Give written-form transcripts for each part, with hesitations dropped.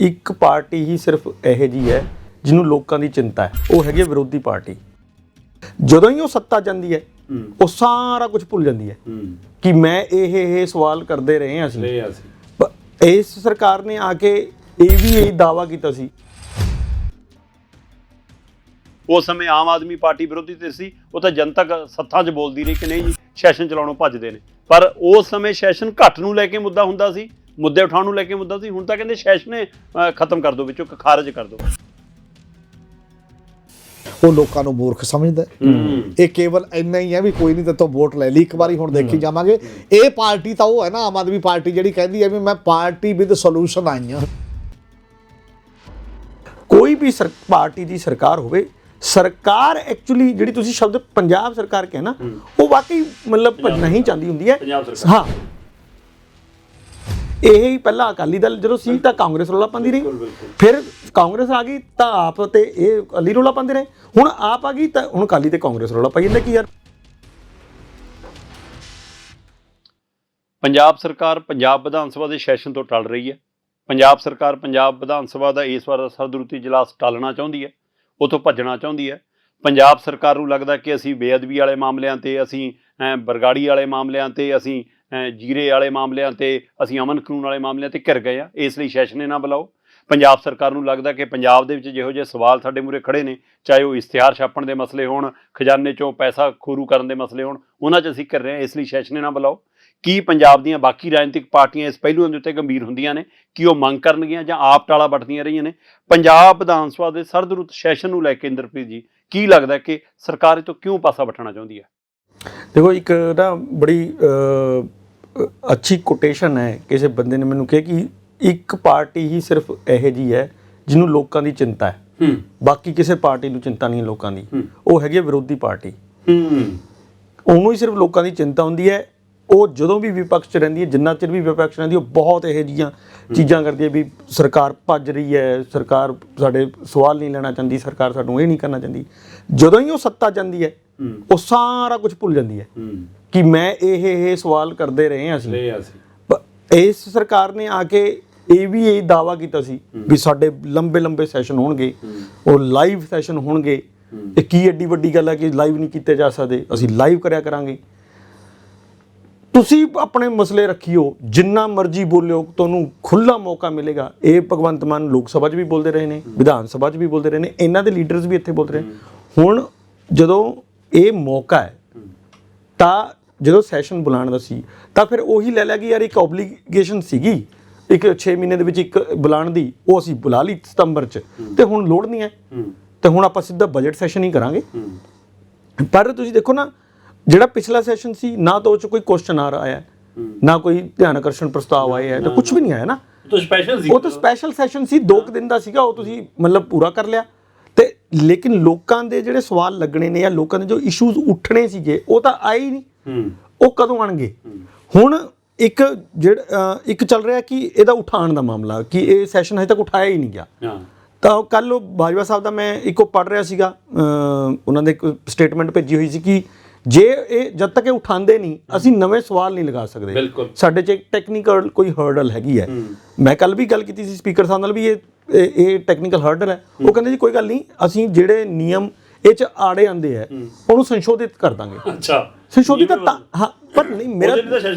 ਇੱਕ ਪਾਰਟੀ ਹੀ ਸਿਰਫ ਇਹੋ ਜਿਹੀ ਹੈ ਜਿਹਨੂੰ ਲੋਕਾਂ ਦੀ ਚਿੰਤਾ ਹੈ, ਉਹ ਹੈਗੀ ਵਿਰੋਧੀ ਪਾਰਟੀ। ਜਦੋਂ ਹੀ ਉਹ ਸੱਤਾ ਜਾਂਦੀ ਹੈ ਉਹ ਸਾਰਾ ਕੁਝ ਭੁੱਲ ਜਾਂਦੀ ਹੈ ਕਿ ਮੈਂ ਇਹ ਸਵਾਲ ਕਰਦੇ ਰਹੇ ਹਾਂ ਅਸੀਂ। ਇਸ ਸਰਕਾਰ ਨੇ ਆ ਕੇ ਇਹ ਵੀ ਇਹੀ ਦਾਅਵਾ ਕੀਤਾ ਸੀ। ਉਸ ਸਮੇਂ ਆਮ ਆਦਮੀ ਪਾਰਟੀ ਵਿਰੋਧੀ ਤੇ ਸੀ, ਉਹ ਤਾਂ ਜਨਤਕ ਸੱਥਾਂ 'ਚ ਬੋਲਦੀ ਰਹੀ ਕਿ ਨਹੀਂ ਜੀ ਸੈਸ਼ਨ ਚਲਾਉਣੋਂ ਭੱਜਦੇ ਨੇ। ਪਰ ਉਸ ਸਮੇਂ ਸੈਸ਼ਨ ਘੱਟ ਨੂੰ ਲੈ ਕੇ ਮੁੱਦਾ ਹੁੰਦਾ ਸੀ, ਮੁੱਦੇ ਉਠਾਉਣ ਨੂੰ ਲੈ ਕੇ ਮੁੱਦਾ ਸੀ। ਹੁਣ ਤਾਂ ਕਹਿੰਦੇ ਸੈਸ਼ਨ ਖਤਮ ਕਰ ਦਿਓ, ਵਿੱਚੋਂ ਖਾਰਜ ਕਰ ਦਿਓ। ਉਹ ਲੋਕਾਂ ਨੂੰ ਮੂਰਖ ਸਮਝਦਾ। ਇਹ ਕੇਵਲ ਇੰਨਾ ਹੀ ਹੈ ਵੀ ਕੋਈ ਨਹੀਂ ਤੇਤੋਂ ਵੋਟ ਲੈ ਲਈ ਇੱਕ ਵਾਰੀ, ਹੁਣ ਦੇਖੀ ਜਾਵਾਂਗੇ। ਇਹ ਪਾਰਟੀ ਤਾਂ ਉਹ ਹੈ ਨਾ, ਆਮ ਆਦਮੀ ਪਾਰਟੀ, ਜਿਹੜੀ ਕਹਿੰਦੀ ਹੈ ਵੀ ਮੈਂ ਪਾਰਟੀ ਵਿਦ ਸੋਲੂਸ਼ਨ ਆਈ ਹਾਂ। ਕੋਈ ਵੀ ਪਾਰਟੀ ਦੀ ਸਰਕਾਰ ਹੋਵੇ, ਸਰਕਾਰ ਐਕਚੁਅਲੀ ਜਿਹੜੀ ਤੁਸੀਂ ਸ਼ਬਦ ਪੰਜਾਬ ਸਰਕਾਰ ਕਿਹਾ ਨਾ, ਉਹ ਵਾਕਈ ਮਤਲਬ ਭੱਜਣਾ ਹੀ ਚਾਹੁੰਦੀ ਹੁੰਦੀ ਹੈ। ਹਾਂ, ਇਹ ਹੀ ਪਹਿਲਾਂ ਅਕਾਲੀ ਦਲ ਜਦੋਂ ਸੀ ਤਾਂ ਕਾਂਗਰਸ ਰੌਲਾ ਪਾਉਂਦੀ ਰਹੀ, ਫਿਰ ਕਾਂਗਰਸ ਆ ਗਈ ਤਾਂ ਆਪ ਤੇ ਇਹ ਅਕਾਲੀ ਰੌਲਾ ਪਾਉਂਦੇ ਰਹੇ, ਹੁਣ ਆਪ ਆ ਗਈ ਤਾਂ ਹੁਣ ਅਕਾਲੀ ਤੇ ਕਾਂਗਰਸ ਰੌਲਾ ਪਾਈ ਜਾਂਦਾ। ਕੀ ਯਾਰ, ਪੰਜਾਬ ਸਰਕਾਰ ਪੰਜਾਬ ਵਿਧਾਨ ਸਭਾ ਦੇ ਸੈਸ਼ਨ ਤੋਂ ਟਲ ਰਹੀ ਹੈ। ਪੰਜਾਬ ਸਰਕਾਰ ਪੰਜਾਬ ਵਿਧਾਨ ਸਭਾ ਦਾ ਇਸ ਵਾਰ ਦਾ ਸਰਦਰੁੱਤੀ ਇਜਲਾਸ ਟਾਲਣਾ ਚਾਹੁੰਦੀ ਹੈ, ਉੱਥੋਂ ਭੱਜਣਾ ਚਾਹੁੰਦੀ ਹੈ। ਪੰਜਾਬ ਸਰਕਾਰ ਨੂੰ ਲੱਗਦਾ ਕਿ ਅਸੀਂ ਬੇਅਦਬੀ ਵਾਲੇ ਮਾਮਲਿਆਂ 'ਤੇ, ਅਸੀਂ ਬਰਗਾੜੀ ਵਾਲੇ ਮਾਮਲਿਆਂ 'ਤੇ, ਅਸੀਂ ਜੀਰੇ ਵਾਲੇ ਮਾਮਲਿਆਂ 'ਤੇ, ਅਸੀਂ ਅਮਨ ਕਾਨੂੰਨ ਵਾਲੇ ਮਾਮਲਿਆਂ 'ਤੇ ਘਿਰ ਗਏ ਆ, ਇਸ ਲਈ ਸੈਸ਼ਨ ਨਾ ਬੁਲਾਓ। ਪੰਜਾਬ ਸਰਕਾਰ ਨੂੰ ਲੱਗਦਾ ਕਿ ਪੰਜਾਬ ਦੇ ਵਿੱਚ ਜਿਹੋ ਜਿਹੇ ਸਵਾਲ ਸਾਡੇ ਮੂਹਰੇ ਖੜੇ ਨੇ, ਚਾਹੇ ਉਹ ਇਸ਼ਤਿਹਾਰ ਛਾਪਣ ਦੇ ਮਸਲੇ ਹੋਣ, ਖਜ਼ਾਨੇ 'ਚੋਂ ਪੈਸਾ ਖੋਰੂ ਕਰਨ ਦੇ ਮਸਲੇ ਹੋਣ, ਉਹਨਾਂ 'ਚ ਅਸੀਂ ਘਿਰ ਰਹੇ ਹਾਂ, ਇਸ ਲਈ ਸੈਸ਼ਨ ਨਾ ਬੁਲਾਓ। ਕੀ ਪੰਜਾਬ ਦੀਆਂ ਬਾਕੀ ਰਾਜਨੀਤਿਕ ਪਾਰਟੀਆਂ ਇਸ ਪਹਿਲੂਆਂ ਦੇ ਉੱਤੇ ਗੰਭੀਰ ਹੁੰਦੀਆਂ ਨੇ ਕਿ ਉਹ ਮੰਗ ਕਰਨਗੀਆਂ ਜਾਂ ਆਪ ਟਾਲਾ ਵੱਟਦੀਆਂ ਰਹੀਆਂ ਨੇ? ਪੰਜਾਬ ਵਿਧਾਨ ਸਭਾ ਦੇ ਸਰਦਰੁੱਤ ਸੈਸ਼ਨ ਨੂੰ ਲੈ ਕੇ ਇੰਦਰਪ੍ਰੀਤ ਜੀ ਕੀ ਲੱਗਦਾ ਕਿ ਸਰਕਾਰ ਇਹ ਤੋਂ ਕਿਉਂ ਪਾਸਾ ਵੱਟਣਾ ਚਾਹੁੰਦੀ ਹੈ? ਦੇਖੋ, ਇੱਕ ਨਾ ਬੜੀ ਅੱਛੀ ਕੋਟੇਸ਼ਨ ਹੈ, ਕਿਸੇ ਬੰਦੇ ਨੇ ਮੈਨੂੰ ਕਿਹਾ ਕਿ ਇੱਕ ਪਾਰਟੀ ਹੀ ਸਿਰਫ ਇਹੋ ਜਿਹੀ ਹੈ ਜਿਹਨੂੰ ਲੋਕਾਂ ਦੀ ਚਿੰਤਾ ਹੈ, ਬਾਕੀ ਕਿਸੇ ਪਾਰਟੀ ਨੂੰ ਚਿੰਤਾ ਨਹੀਂ ਲੋਕਾਂ ਦੀ। ਉਹ ਹੈਗੀ ਵਿਰੋਧੀ ਪਾਰਟੀ, ਉਹਨੂੰ ਹੀ ਸਿਰਫ ਲੋਕਾਂ ਦੀ ਚਿੰਤਾ ਹੁੰਦੀ ਹੈ। ਉਹ ਜਦੋਂ ਵੀ ਵਿਪਕਸ਼ 'ਚ ਰਹਿੰਦੀ ਹੈ, ਜਿੰਨਾ ਚਿਰ ਵੀ ਵਿਪਕਸ਼ ਰਹਿੰਦੀ, ਉਹ ਬਹੁਤ ਇਹੋ ਜਿਹੀਆਂ ਚੀਜ਼ਾਂ ਕਰਦੀ ਹੈ ਵੀ ਸਰਕਾਰ ਭੱਜ ਰਹੀ ਹੈ, ਸਰਕਾਰ ਸਾਡੇ ਸਵਾਲ ਨਹੀਂ ਲੈਣਾ ਚਾਹੁੰਦੀ, ਸਰਕਾਰ ਸਾਨੂੰ ਇਹ ਨਹੀਂ ਕਰਨਾ ਚਾਹੁੰਦੀ। ਜਦੋਂ ਹੀ ਉਹ ਸੱਤਾ ਜਾਂਦੀ ਹੈ ਉਹ ਸਾਰਾ ਕੁਝ ਭੁੱਲ ਜਾਂਦੀ ਹੈ ਕਿ ਮੈਂ ਇਹ ਸਵਾਲ ਕਰਦੇ ਰਹੇ ਹਾਂ ਅਸੀਂ। ਇਸ ਸਰਕਾਰ ਨੇ ਆ ਕੇ ਇਹ ਵੀ ਇਹੀ ਦਾਅਵਾ ਕੀਤਾ ਸੀ ਵੀ ਸਾਡੇ ਲੰਬੇ ਸੈਸ਼ਨ ਹੋਣਗੇ, ਉਹ ਲਾਈਵ ਸੈਸ਼ਨ ਹੋਣਗੇ। ਇਹ ਕੀ ਐਡੀ ਵੱਡੀ ਗੱਲ ਹੈ ਕਿ ਲਾਈਵ ਨਹੀਂ ਕੀਤੇ ਜਾ ਸਕਦੇ, ਅਸੀਂ ਲਾਈਵ ਕਰਿਆ ਕਰਾਂਗੇ। ਤੁਸੀਂ ਆਪਣੇ ਮਸਲੇ ਰੱਖਿਓ, ਜਿੰਨਾ ਮਰਜ਼ੀ ਬੋਲਿਓ, ਤੁਹਾਨੂੰ ਖੁੱਲ੍ਹਾ ਮੌਕਾ ਮਿਲੇਗਾ। ਇਹ ਭਗਵੰਤ ਮਾਨ ਲੋਕ ਸਭਾ 'ਚ ਵੀ ਬੋਲਦੇ ਰਹੇ ਨੇ, ਵਿਧਾਨ ਸਭਾ 'ਚ ਵੀ ਬੋਲਦੇ ਰਹੇ ਨੇ, ਇਹਨਾਂ ਦੇ ਲੀਡਰਸ ਵੀ ਇੱਥੇ ਬੋਲਦੇ ਰਹੇ। ਹੁਣ ਜਦੋਂ ਇਹ ਮੌਕਾ ਹੈ ਤਾਂ ਜਦੋਂ ਸੈਸ਼ਨ ਬੁਲਾਉਣ ਦਾ ਸੀ ਤਾਂ ਫਿਰ ਉਹੀ ਲੈ ਲਿਆ ਕਿ ਯਾਰ ਇੱਕ ਓਬਲੀਗੇਸ਼ਨ ਸੀਗੀ ਇੱਕ 6 ਮਹੀਨੇ ਦੇ ਵਿੱਚ ਇੱਕ ਬੁਲਾਉਣ ਦੀ, ਉਹ ਅਸੀਂ ਬੁਲਾ ਲਈ ਸਤੰਬਰ 'ਚ, ਤੇ ਹੁਣ ਲੋੜ ਨਹੀਂ ਹੈ, ਤੇ ਹੁਣ ਆਪਾਂ ਸਿੱਧਾ ਬਜਟ ਸੈਸ਼ਨ ਹੀ ਕਰਾਂਗੇ। ਪਰ ਤੁਸੀਂ ਦੇਖੋ ਨਾ, ਜਿਹੜਾ ਪਿਛਲਾ ਸੈਸ਼ਨ ਸੀ ਨਾ ਤਾਂ ਉਹ 'ਚ ਕੋਈ ਕੁਐਸਚਨ ਆਇਆ, ਨਾ ਕੋਈ ਧਿਆਨ ਆਕਰਸ਼ਣ ਪ੍ਰਸਤਾਵ ਆਏ ਹੈ, ਤਾਂ ਕੁਝ ਵੀ ਨਹੀਂ ਆਇਆ ਨਾ। ਉਹ ਤਾਂ ਸਪੈਸ਼ਲ ਸੈਸ਼ਨ ਸੀ, 2 ਦਿਨ ਦਾ ਸੀਗਾ, ਉਹ ਤੁਸੀਂ ਮਤਲਬ ਪੂਰਾ ਕਰ ਲਿਆ। ਤੇ ਲੇਕਿਨ ਲੋਕਾਂ ਦੇ ਜਿਹੜੇ ਸਵਾਲ ਲੱਗਣੇ ਨੇ ਜਾਂ ਲੋਕਾਂ ਦੇ ਜੋ ਇਸ਼ੂਜ਼ ਉੱਠਣੇ ਸੀਗੇ ਉਹ ਤਾਂ ਆਏ ਹੀ ਨਹੀਂ। ਉਹ ਕਦੋਂ ਆਉਣਗੇ? ਹੁਣ ਇੱਕ ਇੱਕ ਚੱਲ ਰਿਹਾ ਕਿ ਇਹਦਾ ਉਠਾਉਣ ਦਾ ਮਾਮਲਾ, ਕਿ ਇਹ ਸੈਸ਼ਨ ਹਜੇ ਤੱਕ ਉਠਾਇਆ ਹੀ ਨਹੀਂ ਗਿਆ। ਤਾਂ ਕੱਲ੍ਹ ਉਹ ਬਾਜਵਾ ਸਾਹਿਬ ਦਾ ਮੈਂ ਇੱਕੋ ਪੜ੍ਹ ਰਿਹਾ ਸੀਗਾ, ਉਹਨਾਂ ਨੇ ਇੱਕ ਸਟੇਟਮੈਂਟ ਭੇਜੀ ਹੋਈ ਸੀ ਕਿ ਜੇ ਇਹ ਜਦ ਤੱਕ ਇਹ ਉਠਾਉਂਦੇ ਨਹੀਂ ਅਸੀਂ ਨਵੇਂ ਸਵਾਲ ਨਹੀਂ ਲਗਾ ਸਕਦੇ, ਸਾਡੇ 'ਚ ਟੈਕਨੀਕਲ ਕੋਈ ਹਰਡਲ ਹੈਗੀ ਹੈ। ਮੈਂ ਕੱਲ੍ਹ ਵੀ ਗੱਲ ਕੀਤੀ ਸੀ ਸਪੀਕਰ ਸਾਹਿਬ ਨਾਲ ਵੀ ਇਹ ਟੈਕਨੀਕਲ ਹਰਡਲ ਹੈ। ਉਹ ਕਹਿੰਦੇ ਜੀ ਕੋਈ ਗੱਲ ਨਹੀਂ, ਅਸੀਂ ਜਿਹੜੇ ਨਿਯਮ ਇਹ 'ਚ ਆੜੇ ਆਉਂਦੇ ਹੈ ਉਹਨੂੰ ਸੰਸ਼ੋਧਿਤ ਕਰ ਦਾਂਗੇ। ਸੰਸ਼ੋਧਿਤ ਤਾਂ ਹਾਂ, ਪਰ ਨਹੀਂ ਮੇਰਾ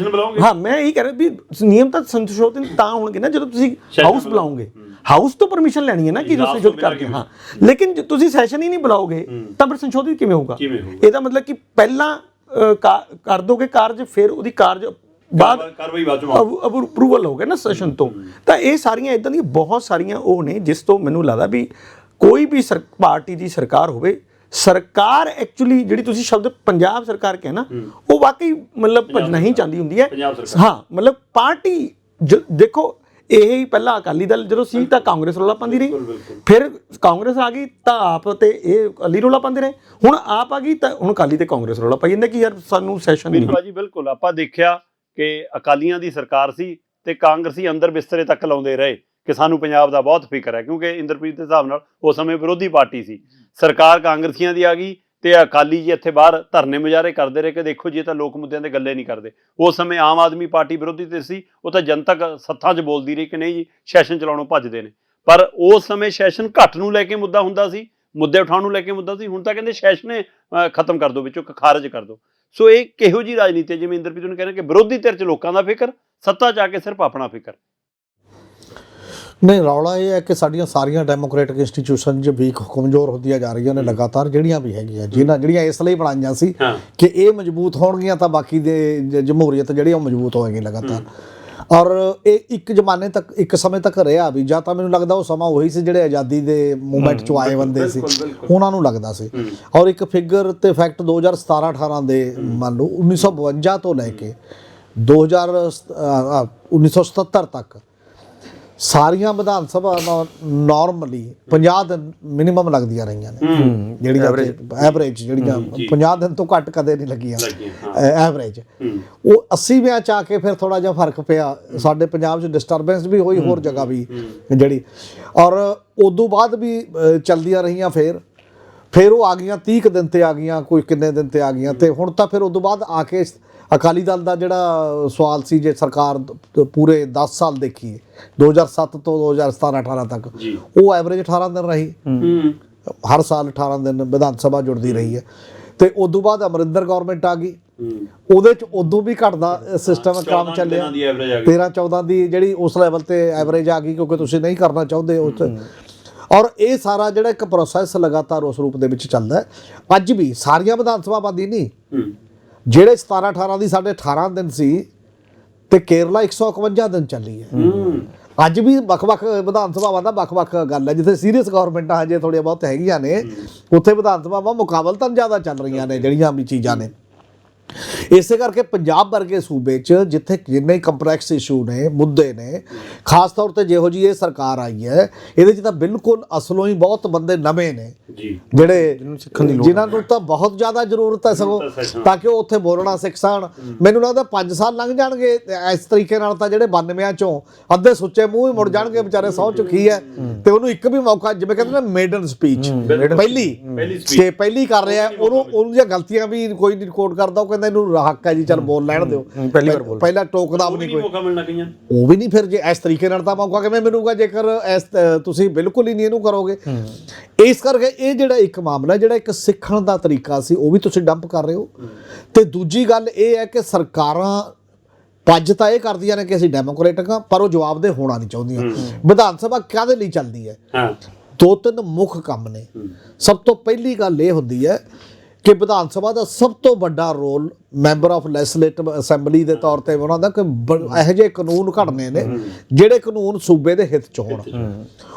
ਹਾਂ, ਮੈਂ ਇਹੀ ਕਹਿ ਰਿਹਾ ਵੀ ਨਿਯਮ ਤਾਂ ਸੰਸ਼ੋਧਿਤ ਤਾਂ ਹੋਣਗੇ ਨਾ ਜਦੋਂ ਤੁਸੀਂ ਹਾਊਸ ਬੁਲਾਓਗੇ। ਹਾਊਸ ਤੋਂ ਪਰਮਿਸ਼ਨ ਲੈਣੀ ਹੈ ਨਾ ਕਿ ਸੰਸ਼ੋਧਿਤ ਕਰਕੇ। ਹਾਂ, ਲੇਕਿਨ ਤੁਸੀਂ ਸੈਸ਼ਨ ਹੀ ਨਹੀਂ ਬੁਲਾਓਗੇ ਤਾਂ ਫਿਰ ਸੰਸ਼ੋਧਿਤ ਕਿਵੇਂ ਹੋਊਗਾ? ਇਹਦਾ ਮਤਲਬ ਕਿ ਪਹਿਲਾਂ ਕਰ ਦੋਗੇ ਕਾਰਜ, ਫਿਰ ਉਹਦੀ ਕਾਰਜ ਬਾਅਦ ਅਪਰੂਵਲ ਹੋ ਗਿਆ ਨਾ ਸੈਸ਼ਨ ਤੋਂ। ਤਾਂ ਇਹ ਸਾਰੀਆਂ ਇੱਦਾਂ ਦੀਆਂ ਬਹੁਤ ਸਾਰੀਆਂ ਉਹ ਨੇ ਜਿਸ ਤੋਂ ਮੈਨੂੰ ਲੱਗਦਾ ਵੀ ਕੋਈ ਵੀ ਪਾਰਟੀ ਦੀ ਸਰਕਾਰ ਹੋਵੇ, ਸਰਕਾਰ ਐਕਚੁਅਲੀ ਜਿਹੜੀ ਤੁਸੀਂ ਸ਼ਬਦ ਪੰਜਾਬ ਸਰਕਾਰ ਕਿਹਾ ਨਾ, ਉਹ ਵਾਕਈ ਮਤਲਬ ਭੱਜਣਾ ਹੀ ਚਾਹੁੰਦੀ ਹੁੰਦੀ ਹੈ। ਹਾਂ, ਮਤਲਬ ਪਾਰਟੀ ਦੇਖੋ, ਇਹ ਹੀ ਪਹਿਲਾਂ ਅਕਾਲੀ ਦਲ ਜਦੋਂ ਸੀ ਤਾਂ ਕਾਂਗਰਸ ਰੌਲਾ ਪਾਉਂਦੀ ਰਹੀ, ਫਿਰ ਕਾਂਗਰਸ ਆ ਗਈ ਤਾਂ ਆਪ ਤੇ ਇਹ ਅਕਾਲੀ ਰੌਲਾ ਪਾਉਂਦੇ ਰਹੇ, ਹੁਣ ਆਪ ਆ ਗਈ ਤਾਂ ਹੁਣ ਅਕਾਲੀ ਤੇ ਕਾਂਗਰਸ ਰੌਲਾ ਪਾਈ ਜਾਂਦਾ ਕਿ ਯਾਰ ਸਾਨੂੰ ਸੈਸ਼ਨ ਨਹੀਂ। ਜੀ ਬਿਲਕੁਲ, ਆਪਾਂ ਦੇਖਿਆ ਕਿ ਅਕਾਲੀਆਂ ਦੀ ਸਰਕਾਰ ਸੀ ਤੇ ਕਾਂਗਰਸੀ ਅੰਦਰ ਬਿਸਤਰੇ ਤੱਕ ਲਾਉਂਦੇ ਰਹੇ ਕਿ ਸਾਨੂੰ ਪੰਜਾਬ ਦਾ ਬਹੁਤ ਫਿਕਰ ਹੈ, ਕਿਉਂਕਿ ਇੰਦਰਪ੍ਰੀਤ ਦੇ ਹਿਸਾਬ ਨਾਲ ਉਸ ਸਮੇਂ ਵਿਰੋਧੀ ਪਾਰਟੀ ਸੀ। ਸਰਕਾਰ ਕਾਂਗਰਸੀਆਂ ਦੀ ਆ ਗਈ ਤੇ ਅਕਾਲੀ ਜੀ ਇੱਥੇ ਬਾਹਰ ਧਰਨੇ ਮੁਜ਼ਾਹਰੇ ਕਰਦੇ ਰਹੇ ਕਿ ਦੇਖੋ ਜੀ ਇਹ ਤਾਂ ਲੋਕ ਮੁੱਦਿਆਂ 'ਤੇ ਗੱਲੇ ਨਹੀਂ ਕਰਦੇ। ਉਸ ਸਮੇਂ ਆਮ ਆਦਮੀ ਪਾਰਟੀ ਵਿਰੋਧੀ ਤੇ ਸੀ, ਉਹ ਤਾਂ ਜਨਤਕ ਸੱਥਾਂ 'ਚ ਬੋਲਦੀ ਰਹੀ ਕਿ ਨਹੀਂ ਜੀ ਸੈਸ਼ਨ ਚਲਾਉਣੋਂ ਭੱਜਦੇ ਨੇ। ਪਰ ਉਸ ਸਮੇਂ ਸੈਸ਼ਨ ਘੱਟ ਨੂੰ ਲੈ ਕੇ ਮੁੱਦਾ ਹੁੰਦਾ ਸੀ, ਮੁੱਦੇ ਉਠਾਉਣ ਨੂੰ ਲੈ ਕੇ ਮੁੱਦਾ ਸੀ। ਹੁਣ ਤਾਂ ਕਹਿੰਦੇ ਸੈਸ਼ਨ ਨੇ ਖਤਮ ਕਰ ਦਿਓ, ਵਿੱਚੋਂ ਖਾਰਜ ਕਰ ਦਿਓ। ਸੋ ਇਹ ਕਿਹੋ ਜਿਹੀ ਰਾਜਨੀਤੀ ਹੈ? ਜਿਵੇਂ ਇੰਦਰਪ੍ਰੀਤ ਨੂੰ ਕਹਿੰਦੇ ਕਿ ਵਿਰੋਧੀ ਧਿਰ 'ਚ ਲੋਕਾਂ ਦਾ ਫਿਕਰ, ਸੱਤਾ 'ਚ ਆ ਕੇ ਸਿਰਫ ਆਪਣਾ ਫਿਕਰ। ਨਹੀਂ, ਰੌਲਾ ਇਹ ਹੈ ਕਿ ਸਾਡੀਆਂ ਸਾਰੀਆਂ ਡੈਮੋਕ੍ਰੈਟਿਕ ਇੰਸਟੀਟਿਊਸ਼ਨ ਜੋ ਵੀਕ ਕਮਜ਼ੋਰ ਹੁੰਦੀਆਂ ਜਾ ਰਹੀਆਂ ਨੇ ਲਗਾਤਾਰ, ਜਿਹੜੀਆਂ ਵੀ ਹੈਗੀਆਂ ਜਿਹੜੀਆਂ ਇਸ ਲਈ ਬਣਾਈਆਂ ਸੀ ਕਿ ਇਹ ਮਜ਼ਬੂਤ ਹੋਣਗੀਆਂ ਤਾਂ ਬਾਕੀ ਦੇ ਜਮਹੂਰੀਅਤ ਜਿਹੜੀ ਉਹ ਮਜ਼ਬੂਤ ਹੋਏਗੀ ਲਗਾਤਾਰ। ਔਰ ਇਹ ਇੱਕ ਜ਼ਮਾਨੇ ਤੱਕ, ਇੱਕ ਸਮੇਂ ਤੱਕ ਰਿਹਾ ਵੀ, ਜਾਂ ਤਾਂ ਮੈਨੂੰ ਲੱਗਦਾ ਉਹ ਸਮਾਂ ਉਹੀ ਸੀ ਜਿਹੜੇ ਆਜ਼ਾਦੀ ਦੇ ਮੂਵਮੈਂਟ 'ਚੋਂ ਆਏ ਬੰਦੇ ਸੀ, ਉਹਨਾਂ ਨੂੰ ਲੱਗਦਾ ਸੀ। ਔਰ ਇੱਕ ਫਿਗਰ ਤੇ ਫੈਕਟ 2017-18 ਦੇ ਮੰਨ ਲਓ 1952 ਤੋਂ ਲੈ ਕੇ 1977 ਤੱਕ ਸਾਰੀਆਂ ਵਿਧਾਨ ਸਭਾ ਨਾਰਮਲੀ 50 ਦਿਨ ਮਿਨੀਮਮ ਲੱਗਦੀਆਂ ਰਹੀਆਂ ਨੇ, ਜਿਹੜੀਆਂ ਐਵਰੇਜ ਜਿਹੜੀਆਂ 50 ਦਿਨ ਤੋਂ ਘੱਟ ਕਦੇ ਨਹੀਂ ਲੱਗੀਆਂ ਐਵਰੇਜ। ਉਹ 80ਵਿਆਂ 'ਚ ਆ ਕੇ ਫਿਰ ਥੋੜਾ ਜਿਹਾ ਫਰਕ ਪਿਆ ਸਾਡੇ ਪੰਜਾਬ 'ਚ, ਡਿਸਟਰਬੈਂਸ ਵੀ ਹੋਈ ਹੋਰ ਜਗ੍ਹਾ ਵੀ ਜਿਹੜੀ, ਔਰ ਉਦੋਂ ਬਾਅਦ ਵੀ ਚੱਲਦੀਆਂ ਰਹੀਆਂ। ਫਿਰ ਉਹ ਆ ਗਈਆਂ 30 ਦਿਨ ਤੇ ਆ ਗਈਆਂ, ਕੋਈ ਕਿੰਨੇ ਦਿਨ ਤੇ ਆ ਗਈਆਂ, ਤੇ ਹੁਣ ਤਾਂ ਫਿਰ ਉਦੋਂ ਬਾਅਦ ਆ ਕੇ ਅਕਾਲੀ ਦਲ ਦਾ ਜਿਹੜਾ ਸਵਾਲ ਸੀ, ਜੇ ਸਰਕਾਰ ਪੂਰੇ 10 ਸਾਲ ਦੇਖੀਏ 2007 ਤੋਂ 2017-18 ਤੱਕ, ਉਹ ਐਵਰੇਜ 18 ਦਿਨ ਰਹੀ, ਹਰ ਸਾਲ 18 ਦਿਨ ਵਿਧਾਨ ਸਭਾ ਜੁੜਦੀ ਰਹੀ ਹੈ। ਤੇ ਉਦੋਂ ਬਾਅਦ ਅਮਰਿੰਦਰ ਗੌਰਮੈਂਟ ਆ ਗਈ, ਉਹਦੇ 'ਚ ਉਦੋਂ ਵੀ ਘਟਦਾ ਸਿਸਟਮ ਕੰਮ ਚੱਲਿਆ, 13-14 ਦੀ ਜਿਹੜੀ ਉਸ ਲੈਵਲ ਤੇ ਐਵਰੇਜ ਆ ਗਈ, ਕਿਉਂਕਿ ਤੁਸੀਂ ਨਹੀਂ ਕਰਨਾ ਚਾਹੁੰਦੇ ਉਸ। ਔਰ ਇਹ ਸਾਰਾ ਜਿਹੜਾ ਇੱਕ ਪ੍ਰੋਸੈਸ ਲਗਾਤਾਰ ਉਸ ਰੂਪ ਦੇ ਵਿੱਚ ਚੱਲਦਾ ਹੈ। ਅੱਜ ਵੀ ਸਾਰੀਆਂ ਵਿਧਾਨ ਸਭਾਵਾਂ ਦੀ ਨਹੀਂ, ਜਿਹੜੇ 17-18 ਦੀ ਸਾਡੇ 18 ਦਿਨ ਸੀ, ਤੇ ਕੇਰਲਾ 151 ਦਿਨ ਚੱਲੀ ਹੈ। ਅੱਜ ਵੀ ਵੱਖ-ਵੱਖ ਵਿਧਾਨ ਸਭਾਵਾਂ ਦਾ ਵੱਖ-ਵੱਖ ਗੱਲ ਹੈ। ਜਿੱਥੇ ਸੀਰੀਅਸ ਗਵਰਨਮੈਂਟਾਂ ਹਜੇ ਥੋੜ੍ਹੀਆਂ ਬਹੁਤ ਹੈਗੀਆਂ ਨੇ, ਉੱਥੇ ਵਿਧਾਨ ਸਭਾਵਾਂ ਮੁਕਾਬਲਤਨ ਜ਼ਿਆਦਾ ਚੱਲ ਰਹੀਆਂ ਨੇ ਜਿਹੜੀਆਂ ਵੀ ਚੀਜ਼ਾਂ ਨੇ। ਇਸੇ ਕਰਕੇ ਪੰਜਾਬ ਵਰਗੇ ਸੂਬੇ 'ਚ ਜਿੱਥੇ ਜਿੰਨੇ ਕੰਪਲੈਕਸ ਇਸ਼ੂ ਨੇ, ਮੁੱਦੇ ਨੇ, ਖਾਸ ਤੌਰ ਤੇ ਜਿਹੋ ਜਿਹੀ ਇਹ ਸਰਕਾਰ ਆਈ ਹੈ, ਇਹਦੇ 'ਚ ਤਾਂ ਬਿਲਕੁਲ ਅਸਲੋਂ ਹੀ ਬਹੁਤ ਬੰਦੇ ਨਵੇਂ ਨੇ ਜਿਹੜੇ ਜਿਨ੍ਹਾਂ ਨੂੰ ਤਾਂ ਬਹੁਤ ਜ਼ਿਆਦਾ ਜ਼ਰੂਰਤ ਹੈ ਸਗੋਂ, ਤਾਂ ਕਿ ਉਹ ਉੱਥੇ ਬੋਲਣਾ ਸਿੱਖ ਸਕਣ। ਮੈਨੂੰ ਲੱਗਦਾ 5 ਸਾਲ ਲੰਘ ਜਾਣਗੇ ਇਸ ਤਰੀਕੇ ਨਾਲ ਤਾਂ ਜਿਹੜੇ 92 ਚੋਂ ਅੱਧੇ ਸੁੱਚੇ ਮੂੰਹ ਹੀ ਮੁੜ ਜਾਣਗੇ ਵਿਚਾਰੇ, ਸਹੁੰ ਚੁੱਕੀ ਹੈ, ਤੇ ਉਹਨੂੰ ਇੱਕ ਵੀ ਮੌਕਾ, ਜਿਵੇਂ ਕਹਿੰਦੇ ਨੇ ਮੇਡਨ ਸਪੀਚ, ਪਹਿਲੀ ਕਰ ਰਿਹਾ, ਉਹਦੀਆਂ ਗਲਤੀਆਂ ਵੀ ਕੋਈ ਨਹੀਂ ਰਿਕਾਰਡ ਕਰਦਾ, ਉਹ ਕਹਿੰਦਾ ਇਹਨੂੰ ਹੱਕ ਹੈ ਜੀ, ਚੱਲ ਬੋਲ ਲੈਣ ਦਿਓ, ਪਹਿਲਾਂ ਟੋਕਦਾ ਵੀ ਨਹੀਂ ਕੋਈ, ਉਹ ਵੀ ਨਹੀਂ। ਫਿਰ ਜੇ ਇਸ ਤਰੀਕੇ ਨਾਲ ਤਾਂ ਮੌਕਾ ਕਿਵੇਂ ਮਿਲੂਗਾ ਜੇਕਰ ਤੁਸੀਂ ਬਿਲਕੁਲ ਹੀ ਨਹੀਂ ਇਹਨੂੰ ਕਰੋਗੇ। ਇਸ ਕਰਕੇ ਇਹ ਜਿਹੜਾ ਇੱਕ ਮਾਮਲਾ, ਜਿਹੜਾ ਇੱਕ ਸਿੱਖਣ ਦਾ ਤਰੀਕਾ ਸੀ, ਉਹ ਵੀ ਤੁਸੀਂ ਡੰਪ ਕਰ ਰਹੇ ਹੋ। ਤੇ ਦੂਜੀ ਗੱਲ ਇਹ ਹੈ ਕਿ ਸਰਕਾਰਾਂ ਪੱਜ ਤਾਂ ਇਹ ਕਰਦੀਆਂ ਨੇ ਕਿ ਅਸੀਂ ਡੈਮੋਕ੍ਰੇਟਿਕ ਹਾਂ, ਪਰ ਉਹ ਜਵਾਬਦੇਹ ਹੋਣਾ ਨਹੀਂ ਚਾਹੁੰਦੀਆਂ। ਵਿਧਾਨ ਸਭਾ ਕਾਹਦੇ ਲਈ ਚੱਲਦੀ ਹੈ? 2-3 ਮੁੱਖ ਕੰਮ ਨੇ। ਸਭ ਤੋਂ ਪਹਿਲੀ ਗੱਲ ਇਹ ਹੁੰਦੀ ਹੈ ਕਿ ਵਿਧਾਨ ਸਭਾ ਦਾ ਸਭ ਤੋਂ ਵੱਡਾ role member of legislative assembly ਦੇ ਤੌਰ ਤੇ ਉਹਨਾਂ ਦਾ, ਕਿ ਇਹੋ ਜਿਹੇ ਕਾਨੂੰਨ ਘੜਨੇ ਨੇ ਜਿਹੜੇ ਕਾਨੂੰਨ ਸੂਬੇ ਦੇ ਹਿੱਤ 'ਚ ਹੋਣ।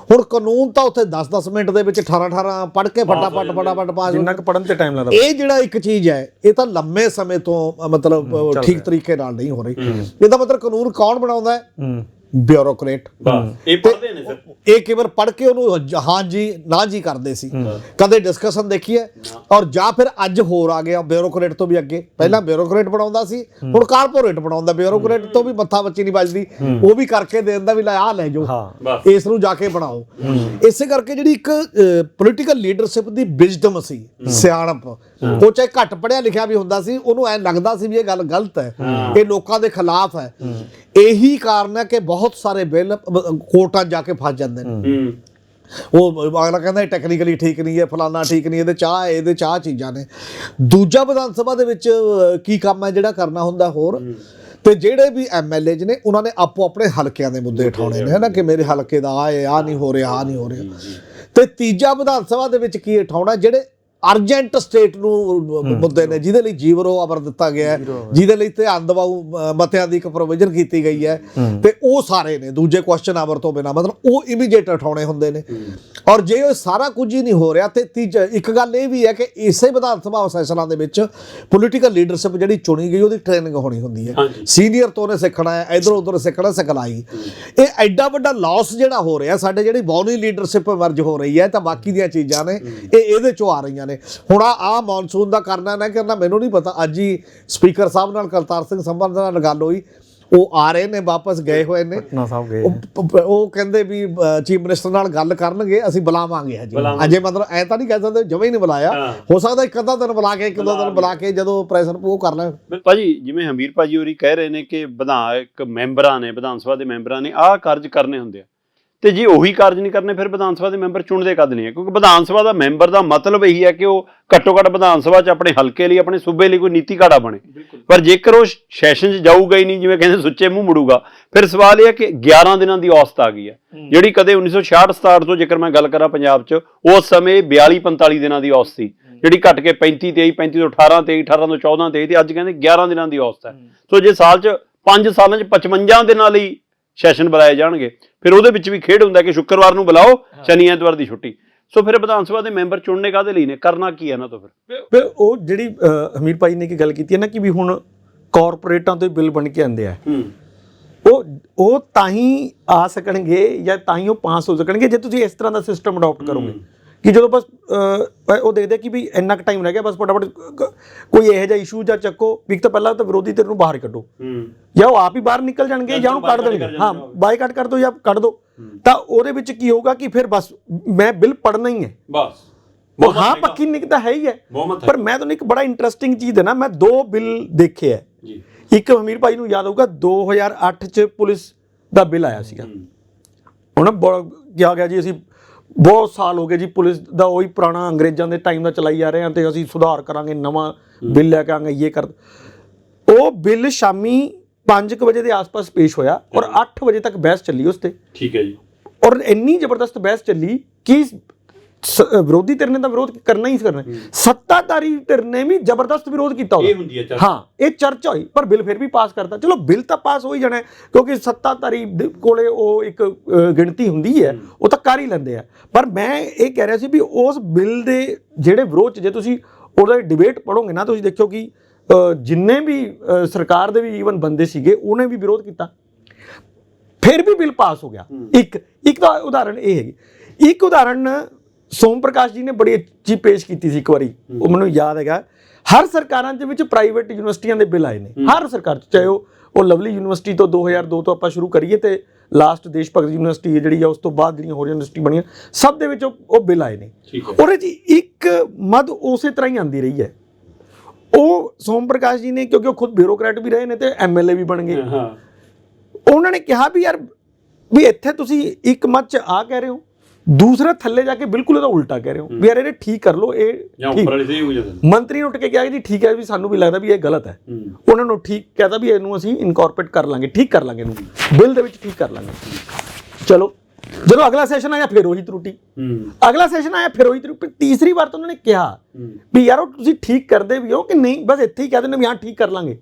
ਹੁਣ ਕਾਨੂੰਨ ਤਾਂ ਉੱਥੇ 10-10 ਮਿੰਟ ਦੇ ਵਿੱਚ 18-18 ਪੜ੍ਹ ਕੇ ਫਟਾਫਟ ਪਾਸ, ਜਿੰਨਾ ਕੁ ਪੜ੍ਹਨ ਤੇ ਟਾਈਮ ਲੱਗਦਾ। ਇਹ ਜਿਹੜਾ ਇੱਕ ਚੀਜ਼ ਹੈ, ਇਹ ਤਾਂ ਲੰਮੇ ਸਮੇਂ ਤੋਂ ਮਤਲਬ ਠੀਕ ਤਰੀਕੇ ਨਾਲ ਨਹੀਂ ਹੋ ਰਹੀ। ਇਹਦਾ ਮਤਲਬ ਕਾਨੂੰਨ ਕੌਣ ਬਣਾਉਂਦਾ ਹੈ? ਬਿਊਰੋਕਰੇਟ। ਇਹ ਪੜ੍ਹਦੇ ਨੇ ਸਰ, ਇਹ ਕੇਵਲ ਪੜ੍ਹ ਕੇ ਉਹਨੂੰ ਹਾਂ ਜੀ ਨਾ ਜੀ ਕਰਦੇ ਸੀ, ਕਦੇ ਡਿਸਕਸ਼ਨ ਦੇਖੀ ਹੈ? ਔਰ ਜਾਂ ਫਿਰ ਅੱਜ ਹੋਰ ਆ ਗਿਆ ਬਿਊਰੋਕਰੇਟ ਤੋਂ ਵੀ ਅੱਗੇ, ਪਹਿਲਾਂ ਬਿਊਰੋਕਰੇਟ ਬਣਾਉਂਦਾ ਸੀ, ਹੁਣ ਕਾਰਪੋਰੇਟ ਬਣਾਉਂਦਾ। ਬਿਊਰੋਕਰੇਟ ਤੋਂ ਵੀ ਮੱਥਾ ਬੱਚੀ ਨਹੀਂ ਵੱਜਦੀ, ਉਹ ਵੀ ਕਰਕੇ ਦੇ ਦਿੰਦਾ ਵੀ ਲੈ ਆਹ ਲੈ ਜਾਓ, ਇਸ ਨੂੰ ਜਾ ਕੇ ਬਣਾਓ। ਇਸੇ ਕਰਕੇ ਜਿਹੜੀ ਇੱਕ ਪੋਲੀਟੀਕਲ ਲੀਡਰਸ਼ਿਪ ਦੀ ਵਿਜ਼ਡਮ ਸੀ, ਸਿਆਣਪ, ਉਹ ਚਾਹੇ ਘੱਟ ਪੜ੍ਹਿਆ ਲਿਖਿਆ ਵੀ ਹੁੰਦਾ ਸੀ, ਉਹਨੂੰ ਐਂ ਲੱਗਦਾ ਸੀ ਵੀ ਇਹ ਗੱਲ ਗਲਤ ਹੈ, ਇਹ ਲੋਕਾਂ ਦੇ ਖਿਲਾਫ ਹੈ। ਇਹੀ ਕਾਰਨ ਹੈ ਕਿ ਬਹੁਤ ਸਾਰੇ ਬਿੱਲ ਕੋਰਟਾਂ ਜਾ ਕੇ ਫਸ ਜਾਂਦੇ ਨੇ। ਉਹ ਅਗਲਾ ਕਹਿੰਦਾ ਟੈਕਨੀਕਲੀ ਠੀਕ ਨਹੀਂ ਹੈ, ਫਲਾਨਾ ਠੀਕ ਨਹੀਂ, ਇਹਦੇ ਚਾਹ ਚੀਜ਼ਾਂ ਨੇ। ਦੂਜਾ, ਵਿਧਾਨ ਸਭਾ ਦੇ ਵਿੱਚ ਕੀ ਕੰਮ ਹੈ ਜਿਹੜਾ ਕਰਨਾ ਹੁੰਦਾ ਹੋਰ, ਤੇ ਜਿਹੜੇ ਵੀ MLAs ਨੇ ਉਹਨਾਂ ਨੇ ਆਪੋ ਆਪਣੇ ਹਲਕਿਆਂ ਦੇ ਮੁੱਦੇ ਉਠਾਉਣੇ ਨੇ, ਹੈ ਨਾ, ਕਿ ਮੇਰੇ ਹਲਕੇ ਦਾ ਆਹ ਨਹੀਂ ਹੋ ਰਿਹਾ, ਆਹ ਨਹੀਂ ਹੋ ਰਿਹਾ। ਤੇ ਤੀਜਾ, ਵਿਧਾਨ ਸਭਾ ਦੇ ਵਿੱਚ ਕੀ ਉਠਾਉਣਾ, ਜਿਹੜੇ ਅਰਜੈਂਟ ਸਟੇਟ ਨੂੰ ਮੁੱਦੇ ਨੇ, ਜਿਹਦੇ ਲਈ ਜੀਵਰੋ ਅਮਰ ਦਿੱਤਾ ਗਿਆ ਹੈ, ਜਿਹਦੇ ਲਈ ਧਿਆਨ ਦਿਵਾਊ ਮਤਿਆਂ ਦੀ ਇੱਕ ਪ੍ਰੋਵੀਜ਼ਨ ਕੀਤੀ ਗਈ ਹੈ, ਤੇ ਉਹ ਸਾਰੇ ਨੇ ਦੂਜੇ ਕੁਐਸਚਨ ਆਵਰ ਤੋਂ ਬਿਨਾਂ, ਮਤਲਬ ਉਹ ਇਮੀਡੀਏਟ ਉਠਾਉਣੇ ਹੁੰਦੇ ਨੇ। ਔਰ ਜੇ ਉਹ ਸਾਰਾ ਕੁਝ ਹੀ ਨਹੀਂ ਹੋ ਰਿਹਾ, ਤੇ ਤੀਜਾ ਇੱਕ ਗੱਲ ਇਹ ਵੀ ਹੈ ਕਿ ਇਸੇ ਵਿਧਾਨ ਸਭਾ ਸੈਸ਼ਨਾਂ ਦੇ ਵਿੱਚ ਪੋਲੀਟੀਕਲ ਲੀਡਰਸ਼ਿਪ ਜਿਹੜੀ ਚੁਣੀ ਗਈ, ਉਹਦੀ ਟ੍ਰੇਨਿੰਗ ਹੋਣੀ ਹੁੰਦੀ ਹੈ। ਸੀਨੀਅਰ ਤੋਂ ਉਹਨੇ ਸਿੱਖਣਾ ਹੈ, ਇੱਧਰੋਂ ਉੱਧਰ ਸਿੱਖਣਾ, ਸਿਖਲਾਈ। ਇਹ ਐਡਾ ਵੱਡਾ ਲਾਸ ਜਿਹੜਾ ਹੋ ਰਿਹਾ ਸਾਡੇ, ਜਿਹੜੀ ਬੌਨੀ ਲੀਡਰਸ਼ਿਪ ਵਰਜ ਹੋ ਰਹੀ ਹੈ, ਤਾਂ ਬਾਕੀ ਦੀਆਂ ਚੀਜ਼ਾਂ ਨੇ ਇਹਦੇ 'ਚੋਂ ਆ ਰਹੀਆਂ ਨੇ। ਹੁਣ ਆਹ ਮੌਨਸੂਨ ਦਾ ਕਰਨਾ ਨਾ ਕਰਨਾ ਮੈਨੂੰ ਨਹੀਂ ਪਤਾ। ਅੱਜ ਹੀ ਸਪੀਕਰ ਸਾਹਿਬ ਨਾਲ ਕਰਤਾਰ ਸਿੰਘ ਸੰਧਵਾ ਨਾਲ ਗੱਲ ਹੋਈ, ਉਹ ਆ ਰਹੇ ਨੇ, ਵਾਪਸ ਗਏ ਹੋਏ ਨੇ, ਉਹ ਕਹਿੰਦੇ ਵੀ ਚੀਫ ਮਿਨਿਸਟਰ ਨਾਲ ਗੱਲ ਕਰਨਗੇ, ਅਸੀਂ ਬੁਲਾਵਾਂਗੇ ਅਜੇ ਮਤਲਬ ਐ ਤਾਂ ਨਹੀਂ ਕਹਿ ਸਕਦੇ ਜਮਾਂ ਹੀ ਨਹੀਂ ਬੁਲਾਇਆ, ਹੋ ਸਕਦਾ ਇੱਕ ਅੱਧਾ ਦਿਨ ਬੁਲਾ ਕੇ, ਇੱਕ ਦੋ ਦਿਨ ਬੁਲਾ ਕੇ ਜਦੋਂ ਪ੍ਰੈਸ਼ਰ ਉਹ ਕਰ ਲੈਣ। ਭਾਜੀ ਜਿਵੇਂ ਹਮੀਰ ਭਾਜੀ ਹੋਰੀ ਕਹਿ ਰਹੇ ਨੇ ਕਿ ਵਿਧਾਨ ਸਭਾ ਦੇ ਮੈਂਬਰਾਂ ਨੇ ਆਹ ਕਾਰਜ ਕਰਨੇ ਹੁੰਦੇ ਆ, ਤੇ ਜੇ ਉਹੀ ਕਾਰਜ ਨਹੀਂ ਕਰਨੇ ਫਿਰ ਵਿਧਾਨ ਸਭਾ ਦੇ ਮੈਂਬਰ ਚੁਣਦੇ ਕਦ ਨਹੀਂ ਹੈ, ਕਿਉਂਕਿ ਵਿਧਾਨ ਸਭਾ ਦਾ ਮੈਂਬਰ ਦਾ ਮਤਲਬ ਇਹੀ ਹੈ ਕਿ ਉਹ ਘੱਟੋ ਘੱਟ ਵਿਧਾਨ ਸਭਾ 'ਚ ਆਪਣੇ ਹਲਕੇ ਲਈ, ਆਪਣੇ ਸੂਬੇ ਲਈ ਕੋਈ ਨੀਤੀ ਘਾੜਾ ਬਣੇ। ਪਰ ਜੇਕਰ ਉਹ ਸੈਸ਼ਨ 'ਚ ਜਾਊਗਾ ਹੀ ਨਹੀਂ, ਜਿਵੇਂ ਕਹਿੰਦੇ ਸੁੱਚੇ ਮੂੰਹ ਮੁੜੂਗਾ, ਫਿਰ ਸਵਾਲ ਇਹ ਹੈ ਕਿ 11 ਦਿਨਾਂ ਦੀ ਔਸਤ ਆ ਗਈ ਹੈ, ਜਿਹੜੀ ਕਦੇ 1966-67 ਤੋਂ ਜੇਕਰ ਮੈਂ ਗੱਲ ਕਰਾਂ ਪੰਜਾਬ 'ਚ, ਉਸ ਸਮੇਂ 42-45 ਦਿਨਾਂ ਦੀ ਔਸਤ ਸੀ, ਜਿਹੜੀ ਘਟ ਕੇ 35-23, 35 ਤੋਂ 18-23, 18 ਤੋਂ 14-23, ਤੇ ਅੱਜ ਕਹਿੰਦੇ 11 ਦਿਨਾਂ ਦੀ ਔਸਤ ਹੈ। ਸੋ ਜੇ ਸਾਲ 'ਚ 5 ਸਾਲਾਂ 'ਚ 55 ਦਿਨਾਂ ਲਈ ਸੈਸ਼ਨ ਬੁਲਾਏ ਜਾਣਗੇ, ਫਿਰ ਉਹਦੇ ਵਿੱਚ ਵੀ ਖੇਡ ਹੁੰਦਾ ਕਿ ਸ਼ੁੱਕਰਵਾਰ ਨੂੰ ਬੁਲਾਓ, ਸ਼ਨੀ ਐਤਵਾਰ ਦੀ ਛੁੱਟੀ। ਸੋ ਫਿਰ ਵਿਧਾਨ ਸਭਾ ਦੇ ਮੈਂਬਰ ਚੁਣਨੇ ਕਾਹਦੇ ਲਈ ਨੇ, ਕਰਨਾ ਕੀ ਹੈ ਇਹਨਾਂ ਤੋਂ? ਫਿਰ ਉਹ ਜਿਹੜੀ ਹਮੀਰ ਭਾਈ ਨੇ ਕੀ ਗੱਲ ਕੀਤੀ ਹੈ ਨਾ ਕਿ ਵੀ ਹੁਣ ਕਾਰਪੋਰੇਟਾਂ ਤੋਂ ਬਿੱਲ ਬਣ ਕੇ ਆਉਂਦੇ ਆ, ਉਹ ਤਾਂ ਹੀ ਆ ਸਕਣਗੇ ਜਾਂ ਤਾਂ ਹੀ ਉਹ ਪਾਸ ਹੋ ਸਕਣਗੇ ਜੇ ਤੁਸੀਂ ਇਸ ਤਰ੍ਹਾਂ ਦਾ ਸਿਸਟਮ ਅਡਾਪਟ ਕਰੋਗੇ ਕਿ ਜਦੋਂ ਬਸ ਉਹ ਦੇਖਦੇ ਕਿ ਵੀ ਇੰਨਾ ਕੁ ਟਾਈਮ ਰਹਿ ਗਿਆ, ਬਸ ਫਟਾਫਟ ਕੋਈ ਇਹੋ ਜਿਹਾ ਇਸ਼ੂ ਜਾਂ ਚੱਕੋ ਵੀ, ਇੱਕ ਤਾਂ ਪਹਿਲਾਂ ਤਾਂ ਵਿਰੋਧੀ ਧਿਰ ਨੂੰ ਬਾਹਰ ਕੱਢੋ, ਜਾਂ ਉਹ ਆਪ ਹੀ ਬਾਹਰ ਨਿਕਲ ਜਾਣਗੇ ਜਾਂ ਉਹਨੂੰ ਕੱਢ ਦੇਣਗੇ, ਹਾਂ ਬਾਈਕਾਟ ਕਰ ਦਿਓ ਜਾਂ ਕੱਢ ਦਿਓ। ਤਾਂ ਉਹਦੇ ਵਿੱਚ ਕੀ ਹੋਊਗਾ ਕਿ ਫਿਰ ਬਸ ਮੈਂ ਬਿੱਲ ਪੜ੍ਹਨਾ ਹੀ ਹੈ, ਬਸ ਹਾਂ ਪੱਕੀ ਨਿਕਤਾ ਹੈ ਹੀ ਹੈ। ਪਰ ਮੈਂ ਤੁਹਾਨੂੰ ਇੱਕ ਬੜਾ ਇੰਟਰਸਟਿੰਗ ਚੀਜ਼ ਦੇਣਾ, ਮੈਂ 2 ਬਿੱਲ ਦੇਖੇ ਹੈ। ਇੱਕ ਹਮੀਰ ਭਾਈ ਨੂੰ ਯਾਦ ਹੋਊਗਾ 2008 ਚ ਪੁਲਿਸ ਦਾ ਬਿੱਲ ਆਇਆ ਸੀਗਾ, ਹੁਣ ਕਿਹਾ ਗਿਆ ਜੀ ਅਸੀਂ ਬਹੁਤ ਸਾਲ ਹੋ ਗਏ ਜੀ ਪੁਲਿਸ ਦਾ ਉਹੀ ਪੁਰਾਣਾ ਅੰਗਰੇਜ਼ਾਂ ਦੇ ਟਾਈਮ ਦਾ ਚਲਾਈ ਜਾ ਰਹੇ ਹਾਂ ਤੇ ਅਸੀਂ ਸੁਧਾਰ ਕਰਾਂਗੇ, ਨਵਾਂ ਬਿੱਲ ਲੈ ਕੇ ਆਵਾਂਗੇ, ਇਹ ਕਰ। ਉਹ ਬਿੱਲ ਸ਼ਾਮੀ 5 ਵਜੇ ਦੇ ਆਸ-ਪਾਸ ਪੇਸ਼ ਹੋਇਆ ਔਰ 8 ਵਜੇ ਤੱਕ ਬਹਿਸ ਚੱਲੀ ਉਸ ਤੇ। ਠੀਕ ਹੈ ਜੀ। ਔਰ ਇੰਨੀ ਜ਼ਬਰਦਸਤ ਬਹਿਸ ਚੱਲੀ ਕਿ ਵਿਰੋਧੀ ਧਿਰ ਨੇ ਤਾਂ ਵਿਰੋਧ ਕਰਨਾ ਹੀ ਕਰਨਾ, ਸੱਤਾਧਾਰੀ ਧਿਰ ਨੇ ਵੀ ਜ਼ਬਰਦਸਤ ਵਿਰੋਧ ਕੀਤਾ ਉਹਦਾ। ਹਾਂ ਇਹ ਚਰਚਾ ਹੋਈ ਪਰ ਬਿੱਲ ਫਿਰ ਵੀ ਪਾਸ ਕਰਤਾ। ਚਲੋ ਬਿੱਲ ਤਾਂ ਪਾਸ ਹੋ ਹੀ ਜਾਣਾ ਕਿਉਂਕਿ ਸੱਤਾਧਾਰੀ ਕੋਲੇ ਉਹ ਇੱਕ ਗਿਣਤੀ ਹੁੰਦੀ ਹੈ, ਉਹ ਤਾਂ ਕਰ ਹੀ ਲੈਂਦੇ ਆ। ਪਰ ਮੈਂ ਇਹ ਕਹਿ ਰਿਹਾ ਸੀ ਵੀ ਉਸ ਬਿੱਲ ਦੇ ਜਿਹੜੇ ਵਿਰੋਧ 'ਚ ਜੇ ਤੁਸੀਂ ਉਹਦਾ ਡਿਬੇਟ ਪੜ੍ਹੋਗੇ ਨਾ, ਤੁਸੀਂ ਦੇਖਿਓ ਕਿ ਜਿੰਨੇ ਵੀ ਸਰਕਾਰ ਦੇ ਵੀ ਈਵਨ ਬੰਦੇ ਸੀਗੇ ਉਹਨੇ ਵੀ ਵਿਰੋਧ ਕੀਤਾ, ਫਿਰ ਵੀ ਬਿੱਲ ਪਾਸ ਹੋ ਗਿਆ। ਇੱਕ ਤਾਂ ਉਦਾਹਰਣ ਇਹ ਹੈਗੀ। ਇੱਕ ਉਦਾਹਰਣ ਸੋਮ ਪ੍ਰਕਾਸ਼ ਜੀ ਨੇ ਬੜੀ ਅੱਛੀ ਪੇਸ਼ ਕੀਤੀ ਸੀ ਇੱਕ ਵਾਰੀ, ਉਹ ਮੈਨੂੰ ਯਾਦ ਹੈਗਾ। ਹਰ ਸਰਕਾਰਾਂ ਦੇ ਵਿੱਚ ਪ੍ਰਾਈਵੇਟ ਯੂਨੀਵਰਸਿਟੀਆਂ ਦੇ ਬਿੱਲ ਆਏ ਨੇ, ਹਰ ਸਰਕਾਰ 'ਚ, ਚਾਹੇ ਉਹ ਲਵਲੀ ਯੂਨੀਵਰਸਿਟੀ ਤੋਂ 2002 ਤੋਂ ਆਪਾਂ ਸ਼ੁਰੂ ਕਰੀਏ ਤੇ ਲਾਸਟ ਦੇਸ਼ ਭਗਤ ਯੂਨੀਵਰਸਿਟੀ ਹੈ ਜਿਹੜੀ ਆ, ਉਸ ਤੋਂ ਬਾਅਦ ਜਿਹੜੀਆਂ ਹੋਰ ਯੂਨੀਵਰਸਿਟੀ ਬਣੀਆਂ, ਸਭ ਦੇ ਵਿੱਚ ਉਹ ਬਿੱਲ ਆਏ ਨੇ। ਉਹਦੇ 'ਚ ਇੱਕ ਮਦ ਉਸੇ ਤਰ੍ਹਾਂ ਹੀ ਆਉਂਦੀ ਰਹੀ ਹੈ। ਉਹ ਸੋਮ ਪ੍ਰਕਾਸ਼ ਜੀ ਨੇ, ਕਿਉਂਕਿ ਉਹ ਖੁਦ ਬਿਊਰੋਕਰੈਟ ਵੀ ਰਹੇ ਨੇ ਤੇ MLA ਵੀ ਬਣ ਗਏ, ਉਹਨਾਂ ਨੇ ਕਿਹਾ ਵੀ ਯਾਰ ਵੀ ਇੱਥੇ ਤੁਸੀਂ ਇੱਕ ਮਤ 'ਚ ਆ ਕਹਿ ਰਹੇ ਹੋ, ਦੂਸਰਾ ਥੱਲੇ ਜਾ ਕੇ ਬਿਲਕੁਲ ਉਹਦਾ ਉਲਟਾ ਕਹਿ ਰਹੇ ਹੋ ਵੀ ਯਾਰ ਇਹਨੇ ਠੀਕ ਕਰ ਲਓ, ਇਹ ਮੰਤਰੀ ਨੇ ਉੱਠ ਕੇ ਕਿਹਾ ਜੀ ਠੀਕ ਹੈ ਵੀ ਸਾਨੂੰ ਵੀ ਲੱਗਦਾ ਵੀ ਇਹ ਗਲਤ ਹੈ। ਉਹਨਾਂ ਨੂੰ ਠੀਕ ਕਹਿਤਾ ਵੀ ਇਹਨੂੰ ਅਸੀਂ ਇਨਕੋਰਪੋਰੇਟ ਕਰ ਲਾਂਗੇ, ਠੀਕ ਕਰ ਲਾਂਗੇ, ਇਹਨੂੰ ਬਿੱਲ ਦੇ ਵਿੱਚ ਠੀਕ ਕਰ ਲਾਂਗੇ। ਚਲੋ ਜਦੋਂ ਅਗਲਾ ਸੈਸ਼ਨ ਆਇਆ ਫਿਰ ਉਹੀ ਤਰੁੱਟੀ, ਅਗਲਾ ਸੈਸ਼ਨ ਆਇਆ ਫਿਰ ਉਹੀ ਤਰੁੱਟੀ। ਤੀਸਰੀ ਵਾਰ ਤਾਂ ਉਹਨਾਂ ਨੇ ਕਿਹਾ ਵੀ ਯਾਰ ਉਹ ਤੁਸੀਂ ਠੀਕ ਕਰਦੇ ਵੀ ਹੋ ਕਿ ਨਹੀਂ, ਬਸ ਇੱਥੇ ਹੀ ਕਹਿ ਦਿੰਦੇ ਵੀ ਹਾਂ ਠੀਕ ਕਰ ਲਾਂਗੇ।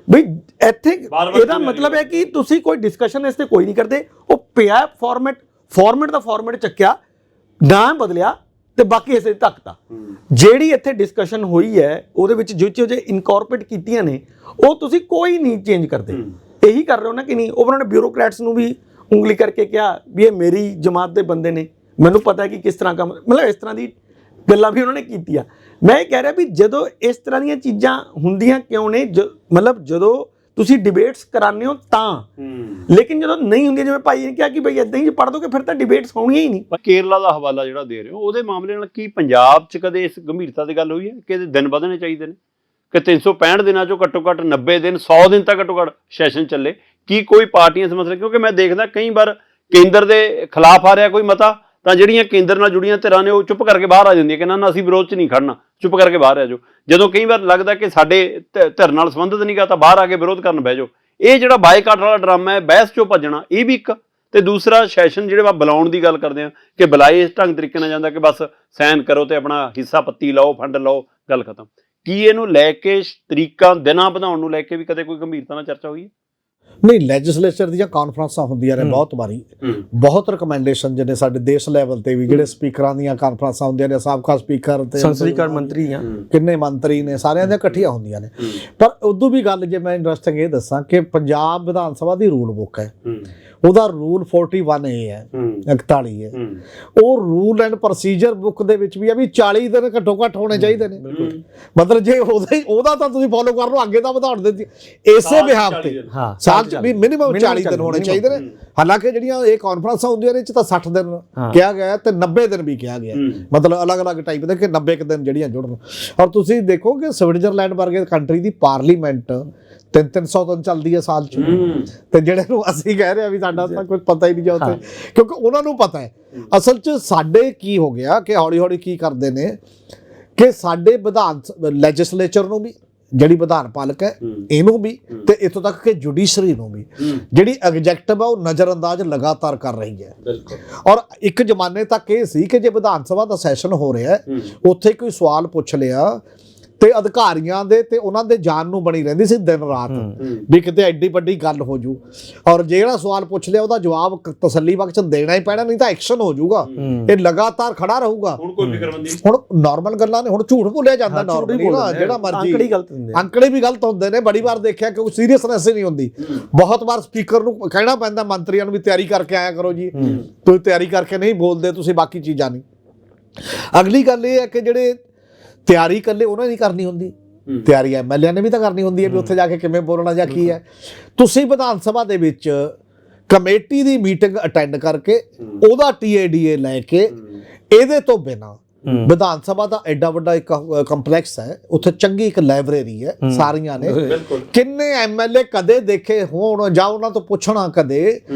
ਬਈ ਇੱਥੇ ਇਹਦਾ ਮਤਲਬ ਹੈ ਕਿ ਤੁਸੀਂ ਕੋਈ ਡਿਸਕਸ਼ਨ ਇਸ ਤੇ ਕੋਈ ਨਹੀਂ ਕਰਦੇ। ਉਹ ਪਿਆ ਫਾਰਮੈਟ ਦਾ ਫਾਰਮੈਟ ਚੱਕਿਆ, ਨਾ ਬਦਲਿਆ ਤੇ ਬਾਕੀ ਇਸੇ ਧੱਕਤਾ। ਜਿਹੜੀ ਇੱਥੇ ਡਿਸਕਸ਼ਨ ਹੋਈ ਹੈ ਉਹਦੇ ਵਿੱਚ ਜੋ ਚੀਜ਼ਾਂ ਇਨਕੋਰਪੋਰੇਟ ਕੀਤੀਆਂ ਨੇ ਉਹ ਤੁਸੀਂ ਕੋਈ ਨਹੀਂ ਚੇਂਜ ਕਰਦੇ, ਇਹੀ ਕਰ ਰਹੇ ਹੋ ਨਾ ਕਿ ਨਹੀਂ। ਉਹਨਾਂ ਨੇ ਬਿਊਰੋਕਰੈਟਸ ਨੂੰ ਵੀ ਉਂਗਲੀ ਕਰਕੇ ਕਿਹਾ ਵੀ ਇਹ ਮੇਰੀ ਜਮਾਤ ਦੇ ਬੰਦੇ ਨੇ, ਮੈਨੂੰ ਪਤਾ ਹੈ ਕਿ ਕਿਸ ਤਰ੍ਹਾਂ ਕੰਮ, ਮਤਲਬ ਇਸ ਤਰ੍ਹਾਂ ਦੀ ਗੱਲਾਂ ਵੀ ਉਹਨਾਂ ਨੇ ਕੀਤੀਆਂ। ਮੈਂ ਇਹ ਕਹਿ ਰਿਹਾ ਵੀ ਜਦੋਂ ਇਸ ਤਰ੍ਹਾਂ ਦੀਆਂ ਚੀਜ਼ਾਂ ਹੁੰਦੀਆਂ ਕਿਉਂ ਨੇ, ਮਤਲਬ ਜਦੋਂ ਤੁਸੀਂ ਡਿਬੇਟਸ ਕਰਾਉਂਦੇ ਹੋ ਤਾਂ, ਲੇਕਿਨ ਜਦੋਂ ਨਹੀਂ ਹੁੰਦੀਆਂ, ਜਿਵੇਂ ਭਾਈ ਨੇ ਕਿਹਾ ਕਿ ਬਈ ਇਦਾਂ ਹੀ ਪੜ੍ਹ ਦੋਗੇ ਫਿਰ ਤਾਂ ਡਿਬੇਟਸ ਹੋਣੀਆਂ ਹੀ ਨਹੀਂ। ਕੇਰਲਾ ਦਾ ਹਵਾਲਾ ਜਿਹੜਾ ਦੇ ਰਹੇ ਹੋ ਉਹਦੇ ਮਾਮਲੇ ਨਾਲ ਕੀ ਪੰਜਾਬ 'ਚ ਕਦੇ ਇਸ ਗੰਭੀਰਤਾ ਦੀ ਗੱਲ ਹੋਈ ਹੈ ਕਿ ਇਹਦੇ ਦਿਨ ਵਧਣੇ ਚਾਹੀਦੇ ਨੇ ਕਿ 365 ਦਿਨਾਂ 'ਚੋਂ ਘੱਟੋ ਘੱਟ 90 ਦਿਨ 100 ਦਿਨ ਤੱਕ ਘੱਟੋ ਘੱਟ ਸੈਸ਼ਨ ਚੱਲੇ? ਕੀ ਕੋਈ ਪਾਰਟੀਆਂ ਇਸ ਮਸਲੇ, ਕਿਉਂਕਿ ਮੈਂ ਦੇਖਦਾ ਕਈ ਵਾਰ ਕੇਂਦਰ ਦੇ ਖਿਲਾਫ ਆ ਰਿਹਾ ਕੋਈ ਮਤਾ ਤਾਂ ਜਿਹੜੀਆਂ ਕੇਂਦਰ ਨਾਲ ਜੁੜੀਆਂ ਧਿਰਾਂ ਨੇ ਉਹ ਚੁੱਪ ਕਰਕੇ ਬਾਹਰ ਆ ਜਾਂਦੀਆਂ ਕਿ ਨਾ ਅਸੀਂ ਵਿਰੋਧ 'ਚ ਨਹੀਂ ਖੜਨਾ, ਚੁੱਪ ਕਰਕੇ ਬਾਹਰ ਆ ਜਾਓ। ਜਦੋਂ ਕਈ ਵਾਰ ਲੱਗਦਾ ਕਿ ਸਾਡੇ ਧਿਰ ਨਾਲ ਸੰਬੰਧਿਤ ਨਹੀਂ ਗਾ ਤਾਂ ਬਾਹਰ ਆ ਕੇ ਵਿਰੋਧ ਕਰਨ ਬਹਿ ਜਾਓ। ਇਹ ਜਿਹੜਾ ਬਾਈਕਾਟ ਵਾਲਾ ਡਰਾਮਾ ਹੈ, ਬਹਿਸ 'ਚੋਂ ਭੱਜਣਾ, ਇਹ ਵੀ ਇੱਕ। ਤੇ ਦੂਸਰਾ ਸੈਸ਼ਨ ਜਿਹੜੇ ਆਪਾਂ ਬੁਲਾਉਣ ਦੀ ਗੱਲ ਕਰਦੇ ਹਾਂ ਕਿ ਬੁਲਾਏ ਇਸ ਢੰਗ ਤਰੀਕੇ ਨਾਲ ਜਾਂਦਾ ਕਿ ਬਸ ਸਾਈਨ ਕਰੋ ਤੇ ਆਪਣਾ ਹਿੱਸਾ ਪੱਤੀ ਲਓ, ਫੰਡ ਲਓ, ਗੱਲ ਖਤਮ। ਕੀ ਇਹਨੂੰ ਲੈ ਕੇ ਤਰੀਕਾਂ ਦਿਨਾਂ ਵਧਾਉਣ ਨੂੰ ਲੈ ਕੇ ਵੀ ਕਦੇ ਕੋਈ ਗੰਭੀਰਤਾ ਨਾਲ ਚਰਚਾ ਹੋਈ ਹੈ? ਨਹੀਂ, ਲੈਜਿਸਲੇਚਰ ਦੀਆਂ ਕਾਨਫਰੰਸਾਂ ਹੁੰਦੀਆਂ ਨੇ ਬਹੁਤ ਵਾਰੀ, ਬਹੁਤ ਰਿਕਮੈਂਡੇਸ਼ਨ ਜਿਹਨੇ ਸਾਡੇ ਦੇਸ਼ ਲੈਵਲ ਤੇ ਵੀ ਜਿਹੜੇ ਸਪੀਕਰਾਂ ਦੀਆਂ ਕਾਨਫਰੰਸਾਂ ਹੁੰਦੀਆਂ ਨੇ, ਸਾਬਕਾ ਸਪੀਕਰ ਤੇ ਸੰਸਦੀਕਾਰ ਮੰਤਰੀ ਆ, ਕਿੰਨੇ ਮੰਤਰੀ ਨੇ, ਸਾਰਿਆਂ ਦੀਆਂ ਇਕੱਠੀਆਂ ਹੁੰਦੀਆਂ ਨੇ। ਪਰ ਉਦੋਂ ਵੀ ਗੱਲ ਜੇ ਮੈਂ ਇੰਟਰਸਟਿੰਗ ਇਹ ਦੱਸਾਂ ਕਿ ਪੰਜਾਬ ਵਿਧਾਨ ਸਭਾ ਦੀ ਰੂਲ ਬੁੱਕ ਹੈ, ਉਹਦਾ ਰੂਲ 41A ਹੈ, 41 ਹੈ। ਉਹ ਰੂਲ ਐਂਡ ਪ੍ਰੋਸੀਜਰ ਬੁੱਕ ਦੇ ਵਿੱਚ ਵੀ ਆ ਵੀ 40 ਦਿਨ ਘੱਟੋ ਘੱਟ ਹੋਣੇ ਚਾਹੀਦੇ ਨੇ। ਮਤਲਬ ਜੇ ਉਹਦਾ ਤਾਂ ਤੁਸੀਂ ਫੋਲੋ ਕਰ ਲਓ, ਅੱਗੇ ਤਾਂ ਵਧਾਉਣ ਦਿੱਤੀ ਇਸੇ ਬਿਹਾਫ ਤੇ, ਸਾਲ ਵੀ ਮਿਨੀਮਮ 40 ਦਿਨ ਹੋਣੇ ਚਾਹੀਦੇ ਨੇ। ਹਾਲਾਂਕਿ ਜਿਹੜੀਆਂ ਇਹ ਕਾਨਫਰੰਸਾਂ ਹੁੰਦੀਆਂ ਨੇ ਇਹ 'ਚ ਤਾਂ 60 ਦਿਨ ਕਿਹਾ ਗਿਆ ਤੇ 90 ਦਿਨ ਵੀ ਕਿਹਾ ਗਿਆ, ਮਤਲਬ ਅਲੱਗ-ਅਲੱਗ ਟਾਈਪ ਦੇ ਕਿ 90 ਦਿਨ ਜਿਹੜੀਆਂ ਜੁੜਨ। ਔਰ ਤੁਸੀਂ ਦੇਖੋ ਕਿ ਸਵਿਟਜ਼ਰਲੈਂਡ ਵਰਗੇ ਕੰਟਰੀ ਦੀ ਪਾਰਲੀਮੈਂਟ 300 ਦਿਨ ਚੱਲਦੀ ਹੈ ਸਾਲ 'ਚ, ਤੇ ਜਿਹੜੇ ਨੂੰ ਅਸੀਂ ਕਹਿ ਰਹੇ ਆ ਵੀ ਸਾਡਾ ਤਾਂ ਕੁਝ ਪਤਾ ਹੀ ਨਹੀਂ ਜਾ ਉੱਥੇ, ਕਿਉਂਕਿ ਉਹਨਾਂ ਨੂੰ ਪਤਾ ਹੈ। ਅਸਲ 'ਚ ਸਾਡੇ ਕੀ ਹੋ ਗਿਆ ਕਿ ਹੌਲੀ-ਹੌਲੀ ਕੀ ਕਰਦੇ ਨੇ ਕਿ ਸਾਡੇ ਵਿਧਾਨ ਲੈਜਿਸਲੇਚਰ ਨੂੰ ਵੀ, ਜਿਹੜੀ ਵਿਧਾਨ ਪਾਲਕ ਹੈ ਇਹਨੂੰ ਵੀ, ਤੇ ਇੱਥੋਂ ਤੱਕ ਕਿ ਜੁਡੀਸ਼ਰੀ ਨੂੰ ਵੀ, ਜਿਹੜੀ ਐਗਜ਼ੈਕਟਿਵ ਆ ਉਹ ਨਜ਼ਰਅੰਦਾਜ਼ ਲਗਾਤਾਰ ਕਰ ਰਹੀ ਹੈ। ਔਰ ਇੱਕ ਜ਼ਮਾਨੇ ਤੱਕ ਇਹ ਸੀ ਕਿ ਜੇ ਵਿਧਾਨ ਸਭਾ ਦਾ ਸੈਸ਼ਨ ਹੋ ਰਿਹਾ ਉੱਥੇ ਕੋਈ ਸਵਾਲ ਪੁੱਛ ਲਿਆ ਤੇ ਅਧਿਕਾਰੀਆਂ ਦੇ ਤੇ ਉਹਨਾਂ ਦੇ ਜਾਨ ਨੂੰ ਬਣੀ ਰਹਿੰਦੀ ਸੀ ਦਿਨ ਰਾਤ ਵੀ ਕਿਤੇ ਐਡੀ ਵੱਡੀ ਗੱਲ ਹੋ ਜੂ, ਔਰ ਜਿਹੜਾ ਸਵਾਲ ਪੁੱਛ ਲਿਆ ਉਹਦਾ ਜਵਾਬ ਤਸੱਲੀ ਬਖਸ਼ ਦੇਣਾ ਹੀ ਪੈਣਾ, ਨਹੀਂ ਤਾਂ ਐਕਸ਼ਨ ਹੋ ਜਾਊਗਾ। ਇਹ ਲਗਾਤਾਰ ਖੜਾ ਰਹੂਗਾ। ਹੁਣ ਕੋਈ ਫਿਕਰਮੰਦੀ, ਹੁਣ ਨਾਰਮਲ ਗੱਲਾਂ ਨੇ, ਹੁਣ ਝੂਠ ਭੁੱਲਿਆ ਜਾਂਦਾ ਨਾਰਮਲੀ ਨਾ, ਜਿਹੜਾ ਮਰਜੀ ਅੰਕੜੇ ਵੀ ਗਲਤ ਹੁੰਦੇ ਨੇ। ਬੜੀ ਵਾਰ ਦੇਖਿਆ ਕਿ ਸੀਰੀਅਸਨੈਸ ਹੀ ਨਹੀਂ ਹੁੰਦੀ। ਬਹੁਤ ਵਾਰ ਸਪੀਕਰ ਨੂੰ ਕਹਿਣਾ ਪੈਂਦਾ ਮੰਤਰੀਆਂ ਨੂੰ ਵੀ ਤਿਆਰੀ ਕਰਕੇ ਆਇਆ ਕਰੋ ਜੀ, ਤੁਸੀਂ ਤਿਆਰੀ ਕਰਕੇ ਨਹੀਂ ਬੋਲਦੇ ਤੁਸੀਂ ਬਾਕੀ ਚੀਜ਼ਾਂ ਨਹੀਂ। ਅਗਲੀ ਗੱਲ ਇਹ ਹੈ ਕਿ ਜਿਹੜੇ ਤਿਆਰੀ ਇਕੱਲੇ ਉਹਨਾਂ ਨਹੀਂ ਕਰਨੀ ਹੁੰਦੀ, ਤਿਆਰੀ ਐਮਐਲਏ ਨੇ ਵੀ ਤਾਂ ਕਰਨੀ ਹੁੰਦੀ ਹੈ ਵੀ ਉੱਥੇ ਜਾ ਕੇ ਕਿਵੇਂ ਬੋਲਣਾ ਜਾਂ ਕੀ ਹੈ। ਤੁਸੀਂ ਵਿਧਾਨ ਸਭਾ ਦੇ ਵਿੱਚ ਕਮੇਟੀ ਦੀ ਮੀਟਿੰਗ ਅਟੈਂਡ ਕਰਕੇ ਉਹਦਾ TADA ਲੈ ਕੇ, ਇਹਦੇ ਤੋਂ ਬਿਨਾਂ ਵਿਧਾਨ ਸਭਾ ਦਾ ਐਡਾ ਵੱਡਾ ਇੱਕ ਕੰਪਲੈਕਸ ਹੈ, ਉੱਥੇ ਚੰਗੀ ਇੱਕ ਲਾਇਬ੍ਰੇਰੀ ਹੈ ਸਾਰੀਆਂ ਨੇ। ਕਿੰਨੇ MLA ਕਦੇ ਦੇਖੇ ਹੋਣ ਜਾਂ ਉਹਨਾਂ ਤੋਂ ਪੁੱਛਣਾ ਕਦੇ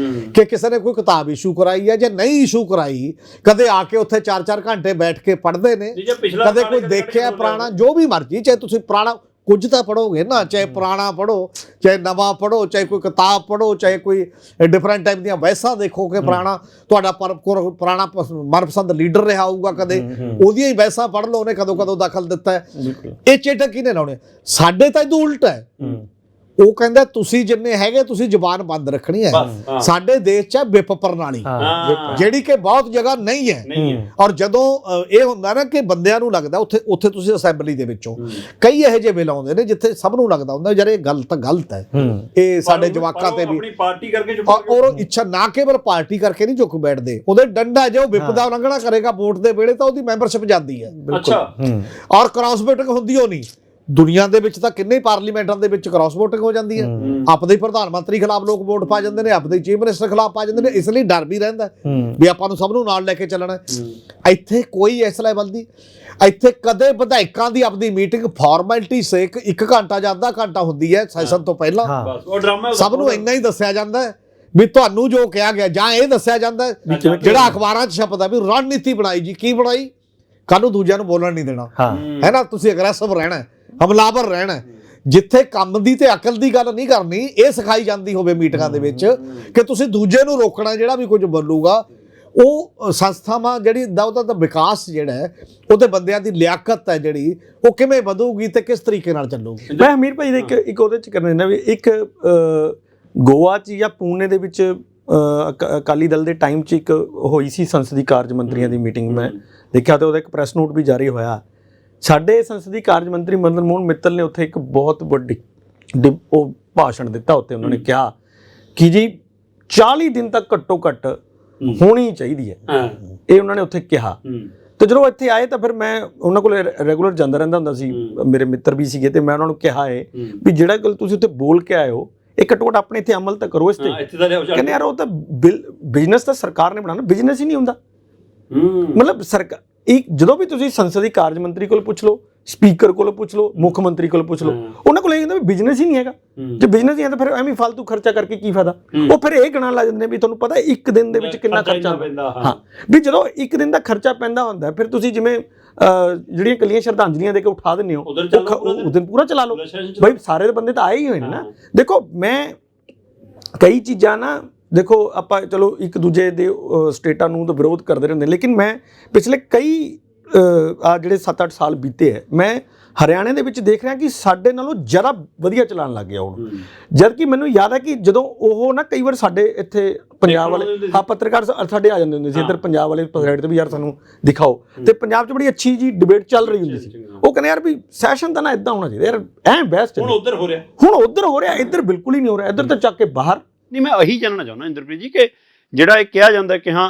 ਕਿ ਕਿਸੇ ਨੇ ਕੋਈ ਕਿਤਾਬ ਇਸ਼ੂ ਕਰਾਈ ਹੈ ਜਾਂ ਨਹੀਂ ਇਸ਼ੂ ਕਰਾਈ, ਕਦੇ ਆ ਕੇ ਉੱਥੇ 4-4 ਘੰਟੇ ਬੈਠ ਕੇ ਪੜ੍ਹਦੇ ਨੇ। ਕਦੇ ਕੋਈ ਦੇਖਿਆ ਪੁਰਾਣਾ, ਜੋ ਵੀ ਮਰਜ਼ੀ, ਚਾਹੇ ਤੁਸੀਂ ਪੁਰਾਣਾ ਕੁਝ ਤਾਂ ਪੜ੍ਹੋਗੇ ਨਾ, ਚਾਹੇ ਪੁਰਾਣਾ ਪੜ੍ਹੋ ਚਾਹੇ ਨਵਾਂ ਪੜ੍ਹੋ, ਚਾਹੇ ਕੋਈ ਕਿਤਾਬ ਪੜ੍ਹੋ, ਚਾਹੇ ਕੋਈ ਡਿਫਰੈਂਟ ਟਾਈਪ ਦੀਆਂ ਬਹਿਸਾਂ ਦੇਖੋ ਕਿ ਪੁਰਾਣਾ ਤੁਹਾਡਾ ਪੁਰਾਣਾ ਮਨਪਸੰਦ ਲੀਡਰ ਰਿਹਾ ਹੋਊਗਾ, ਕਦੇ ਉਹਦੀਆਂ ਹੀ ਬਹਿਸਾਂ ਪੜ੍ਹ ਲਓ, ਉਹਨੇ ਕਦੋਂ ਕਦੋਂ ਦਖਲ ਦਿੱਤਾ ਹੈ। ਇਹ ਚੇਟਕ ਕਿਹਨੇ ਲਾਉਣੇ? ਸਾਡੇ ਤਾਂ ਇਹਦੋਂ ਉਲਟ ਹੈ। ਉਹ ਕਹਿੰਦਾ ਤੁਸੀਂ ਜਿੰਨੇ ਹੈਗੇ ਤੁਸੀਂ ਜ਼ੁਬਾਨ ਬੰਦ ਰੱਖਣੀ ਹੈ। ਸਾਡੇ ਦੇਸ਼ 'ਚ ਵਿਪ ਪ੍ਰਣਾਲੀ ਜਿਹੜੀ ਕਿ ਬਹੁਤ ਜਗ੍ਹਾ ਨਹੀਂ ਹੈ। ਔਰ ਜਦੋਂ ਇਹ ਹੁੰਦਾ ਨਾ ਕਿ ਬੰਦਿਆਂ ਨੂੰ ਲੱਗਦਾ ਉੱਥੇ ਤੁਸੀਂ ਅਸੈਂਬਲੀ ਦੇ ਵਿੱਚੋਂ ਕਈ ਇਹੋ ਜਿਹੇ ਬਿੱਲ ਆਉਂਦੇ ਨੇ ਜਿੱਥੇ ਸਭ ਨੂੰ ਲੱਗਦਾ ਹੁੰਦਾ ਯਾਰ ਇਹ ਗਲਤ ਹੈ, ਇਹ ਸਾਡੇ ਜਵਾਕਾਂ ਤੇ ਵੀ, ਔਰ ਇੱਛਾ ਨਾ ਕੇਵਲ ਪਾਰਟੀ ਕਰਕੇ ਨਹੀਂ ਝੁਕ ਬੈਠਦੇ, ਉਹਦੇ ਡੰਡਾ ਜੇ ਉਹ ਵਿਪ ਦਾ ਉਲੰਘਣਾ ਕਰੇਗਾ ਵੋਟ ਦੇ ਵੇਲੇ ਤਾਂ ਉਹਦੀ ਮੈਂਬਰਸ਼ਿਪ ਜਾਂਦੀ ਹੈ। ਔਰ ਕ੍ਰਾਸ ਵੋਟਿੰਗ ਹੁੰਦੀ ਉਹ ਨਹੀਂ। ਦੁਨੀਆ ਦੇ ਵਿੱਚ ਤਾਂ ਕਿੰਨੇ ਪਾਰਲੀਮੈਂਟਾਂ ਦੇ ਵਿੱਚ ਕ੍ਰਾਸ ਵੋਟਿੰਗ ਹੋ ਜਾਂਦੀ ਹੈ। ਆਪਦੇ ਹੀ ਪ੍ਰਧਾਨ ਮੰਤਰੀ ਖਿਲਾਫ ਲੋਕ ਵੋਟ ਪਾ ਜਾਂਦੇ ਨੇ, ਆਪਦੇ ਚੀਫ ਮਿਨਿਸਟਰ ਖਿਲਾਫ ਪਾ ਜਾਂਦੇ ਨੇ, ਇਸ ਲਈ ਡਰ ਵੀ ਰਹਿੰਦਾ ਵੀ ਆਪਾਂ ਨੂੰ ਸਭ ਨੂੰ ਨਾਲ ਲੈ ਕੇ ਚੱਲਣਾ। ਇੱਥੇ ਕੋਈ ਇਸ ਲੈਵਲ ਦੀ, ਇੱਥੇ ਕਦੇ ਵਿਧਾਇਕਾਂ ਦੀ ਆਪਣੀ ਮੀਟਿੰਗ ਫਾਰਮੈਲਿਟੀ ਸੇਕ 1 ਘੰਟਾ ਜਾਂ ਅੱਧਾ ਘੰਟਾ ਹੁੰਦੀ ਹੈ ਸੈਸ਼ਨ ਤੋਂ ਪਹਿਲਾਂ। ਸਭ ਨੂੰ ਇੰਨਾ ਹੀ ਦੱਸਿਆ ਜਾਂਦਾ ਹੈ ਵੀ ਤੁਹਾਨੂੰ ਜੋ ਕਿਹਾ ਗਿਆ, ਜਾਂ ਇਹ ਦੱਸਿਆ ਜਾਂਦਾ ਜਿਹੜਾ ਅਖਬਾਰਾਂ 'ਚ ਛਪਦਾ ਵੀ ਰਣਨੀਤੀ ਬਣਾਈ ਜੀ, ਕੀ ਬਣਾਈ, ਕੱਲ ਨੂੰ ਦੂਜਿਆਂ ਨੂੰ ਬੋਲਣ ਨਹੀਂ ਦੇਣਾ ਹੈ ਨਾ, ਤੁਸੀਂ ਅਗਰੈਸਿਵ ਰਹਿਣਾ, ਹਮਲਾਵਰ ਰਹਿਣਾ। ਜਿੱਥੇ ਕੰਮ ਦੀ ਤੇ ਅਕਲ ਦੀ ਗੱਲ ਨਹੀਂ ਕਰਨੀ, ਇਹ ਸਿਖਾਈ ਜਾਂਦੀ ਹੋਵੇ ਮੀਟਿੰਗਾਂ ਦੇ ਵਿੱਚ ਕਿ ਤੁਸੀਂ ਦੂਜੇ ਨੂੰ ਰੋਕਣਾ, ਜਿਹੜਾ ਵੀ ਕੁਝ ਬੋਲੂਗਾ ਉਹ ਸੰਸਥਾਵਾਂ ਜਿਹੜੀ ਦਾ ਉਹਦਾ ਵਿਕਾਸ ਜਿਹੜਾ ਹੈ, ਉਹਦੇ ਬੰਦਿਆਂ ਦੀ ਲਿਆਕਤ ਹੈ ਜਿਹੜੀ ਉਹ ਕਿਵੇਂ ਵਧੂਗੀ ਤੇ ਕਿਸ ਤਰੀਕੇ ਨਾਲ ਚੱਲੂਗੀ। ਮੈਂ ਅਮੀਰ ਭਾਈ ਦੇ ਇੱਕ ਉਹਦੇ 'ਚ ਕਰਨਾ ਨਾ ਵੀ ਇੱਕ ਗੋਆ 'ਚ ਜਾਂ ਪੂਨੇ ਦੇ ਵਿੱਚ ਅਕਾਲੀ ਦਲ ਦੇ ਟਾਈਮ 'ਚ ਇੱਕ ਹੋਈ ਸੀ ਸੰਸਦੀ ਕਾਰਜ ਮੰਤਰੀਆਂ ਦੀ ਮੀਟਿੰਗ, ਮੈਂ ਦੇਖਿਆ ਤੇ ਉਹਦਾ ਇੱਕ ਪ੍ਰੈਸ ਨੋਟ ਵੀ ਜਾਰੀ ਹੋਇਆ। ਸਾਡੇ ਸੰਸਦੀ ਕਾਰਜ ਮੰਤਰੀ ਮਦਨ ਮੋਹਨ ਮਿੱਤਲ ਨੇ ਉੱਥੇ ਇੱਕ ਬਹੁਤ ਵੱਡੀ ਉਹ ਭਾਸ਼ਣ ਦਿੱਤਾ। ਉੱਥੇ ਉਹਨਾਂ ਨੇ ਕਿਹਾ ਕਿ ਜੀ 40 ਦਿਨ ਤੱਕ ਘੱਟੋ ਘੱਟ ਹੋਣੀ ਚਾਹੀਦੀ ਹੈ, ਇਹ ਉਹਨਾਂ ਨੇ ਉੱਥੇ ਕਿਹਾ। ਤੇ ਜਦੋਂ ਇੱਥੇ ਆਏ ਤਾਂ ਫਿਰ ਮੈਂ ਉਹਨਾਂ ਕੋਲ ਰੈਗੂਲਰ ਜਾਂਦਾ ਰਹਿੰਦਾ ਹੁੰਦਾ ਸੀ, ਮੇਰੇ ਮਿੱਤਰ ਵੀ ਸੀਗੇ, ਤੇ ਮੈਂ ਉਹਨਾਂ ਨੂੰ ਕਿਹਾ ਹੈ ਵੀ ਜਿਹੜਾ ਗੱਲ ਤੁਸੀਂ ਉੱਥੇ ਬੋਲ ਕੇ ਆਏ ਹੋ ਇਹ ਘੱਟੋ ਘੱਟ ਆਪਣੇ ਇੱਥੇ ਅਮਲ ਤਾਂ ਕਰੋ ਇਸ ਤੇ। ਕਹਿੰਦੇ ਯਾਰ ਉਹ ਤਾਂ ਬਿਜ਼ਨਸ ਤਾਂ ਸਰਕਾਰ ਨੇ ਬਣਾਉਣਾ, ਬਿਜ਼ਨਸ ਹੀ ਨਹੀਂ ਹੁੰਦਾ। ਮਤਲਬ ਸਰਕਾਰ ਜਦੋਂ ਵੀ ਤੁਸੀਂ ਸੰਸਦੀ ਕਾਰਜ ਮੰਤਰੀ ਕੋਲ ਪੁੱਛ ਲਓ, ਸਪੀਕਰ ਕੋਲ ਪੁੱਛ ਲਓ, ਮੁੱਖ ਮੰਤਰੀ ਕੋਲ ਪੁੱਛ ਲਓ, ਉਹਨਾਂ ਕੋਲ ਇਹ ਕਹਿੰਦਾ ਵੀ ਬਿਜ਼ਨਸ ਹੀ ਨਹੀਂ ਹੈਗਾ। ਜੇ ਬਿਜ਼ਨਸ ਹੀ ਹੈ ਤਾਂ ਫਿਰ ਐਵੇਂ ਫालतू ਖਰਚਾ ਕਰਕੇ ਕੀ ਫਾਇਦਾ। ਉਹ ਫਿਰ ਇਹ ਗਣਨ ਲੱਗ ਜਾਂਦੇ ਵੀ ਤੁਹਾਨੂੰ ਪਤਾ ਇੱਕ ਦਿਨ ਦੇ ਵਿੱਚ ਕਿੰਨਾ ਖਰਚਾ ਪੈਂਦਾ। ਹਾਂ, ਵੀ ਜਦੋਂ ਇੱਕ ਦਿਨ ਦਾ ਖਰਚਾ ਪੈਂਦਾ ਹੁੰਦਾ ਫਿਰ ਤੁਸੀਂ ਜਿਵੇਂ ਜਿਹੜੀਆਂ ਕੱਲੀਆਂ ਸ਼ਰਧਾਂਜਲੀਆਂ ਦੇ ਕੇ ਉਠਾ ਦਿੰਦੇ ਹੋ, ਉਹ ਦਿਨ ਪੂਰਾ ਚਲਾ ਲਓ। ਬਈ ਸਾਰੇ ਬੰਦੇ ਤਾਂ ਆਏ ਹੀ ਹੋਏ ਨੇ ਨਾ। ਦੇਖੋ ਮੈਂ ਕਈ ਚੀਜ਼ਾਂ ਨਾ, ਦੇਖੋ ਆਪਾਂ ਚਲੋ ਇੱਕ ਦੂਜੇ ਦੇ ਸਟੇਟਾਂ ਨੂੰ ਤਾਂ ਵਿਰੋਧ ਕਰਦੇ ਰਹਿੰਦੇ, ਲੇਕਿਨ ਮੈਂ ਪਿਛਲੇ ਕਈ ਆ ਜਿਹੜੇ 7-8 ਸਾਲ ਬੀਤੇ ਹੈ, ਮੈਂ ਹਰਿਆਣੇ ਦੇ ਵਿੱਚ ਦੇਖ ਰਿਹਾ ਕਿ ਸਾਡੇ ਨਾਲੋਂ ਜ਼ਿਆਦਾ ਵਧੀਆ ਚਲਾਉਣ ਲੱਗ ਗਿਆ ਹੁਣ। ਜਦ ਕਿ ਮੈਨੂੰ ਯਾਦ ਹੈ ਕਿ ਜਦੋਂ ਉਹ ਨਾ ਕਈ ਵਾਰ ਸਾਡੇ ਇੱਥੇ ਪੰਜਾਬ ਵਾਲੇ ਪੱਤਰਕਾਰ ਸਾਡੇ ਆ ਜਾਂਦੇ ਹੁੰਦੇ ਸੀ ਇੱਧਰ, ਪੰਜਾਬ ਵਾਲੇ ਸਾਈਡ ਤੇ ਵੀ ਯਾਰ ਸਾਨੂੰ ਦਿਖਾਓ, ਤੇ ਪੰਜਾਬ 'ਚ ਬੜੀ ਅੱਛੀ ਜੀ ਡਿਬੇਟ ਚੱਲ ਰਹੀ ਹੁੰਦੀ ਸੀ। ਉਹ ਕਹਿੰਦੇ ਯਾਰ ਵੀ ਸੈਸ਼ਨ ਤਾਂ ਨਾ ਇੱਦਾਂ ਹੋਣਾ ਚਾਹੀਦਾ ਯਾਰ, ਐਂ ਬੈਸਟ ਹੁਣ ਉੱਧਰ ਹੋ ਰਿਹਾ, ਇੱਧਰ ਬਿਲਕੁਲ ਹੀ ਨਹੀਂ ਹੋ ਰਿਹਾ, ਇੱਧਰ ਤਾਂ ਚੱਕ ਕੇ ਬਾਹਰ। ਨਹੀਂ, ਮੈਂ ਇਹੀ ਜਾਣਨਾ ਚਾਹੁੰਦਾ ਇੰਦਰਪ੍ਰੀਤ ਜੀ ਕਿ ਜਿਹੜਾ ਇਹ ਕਿਹਾ ਜਾਂਦਾ ਕਿ ਹਾਂ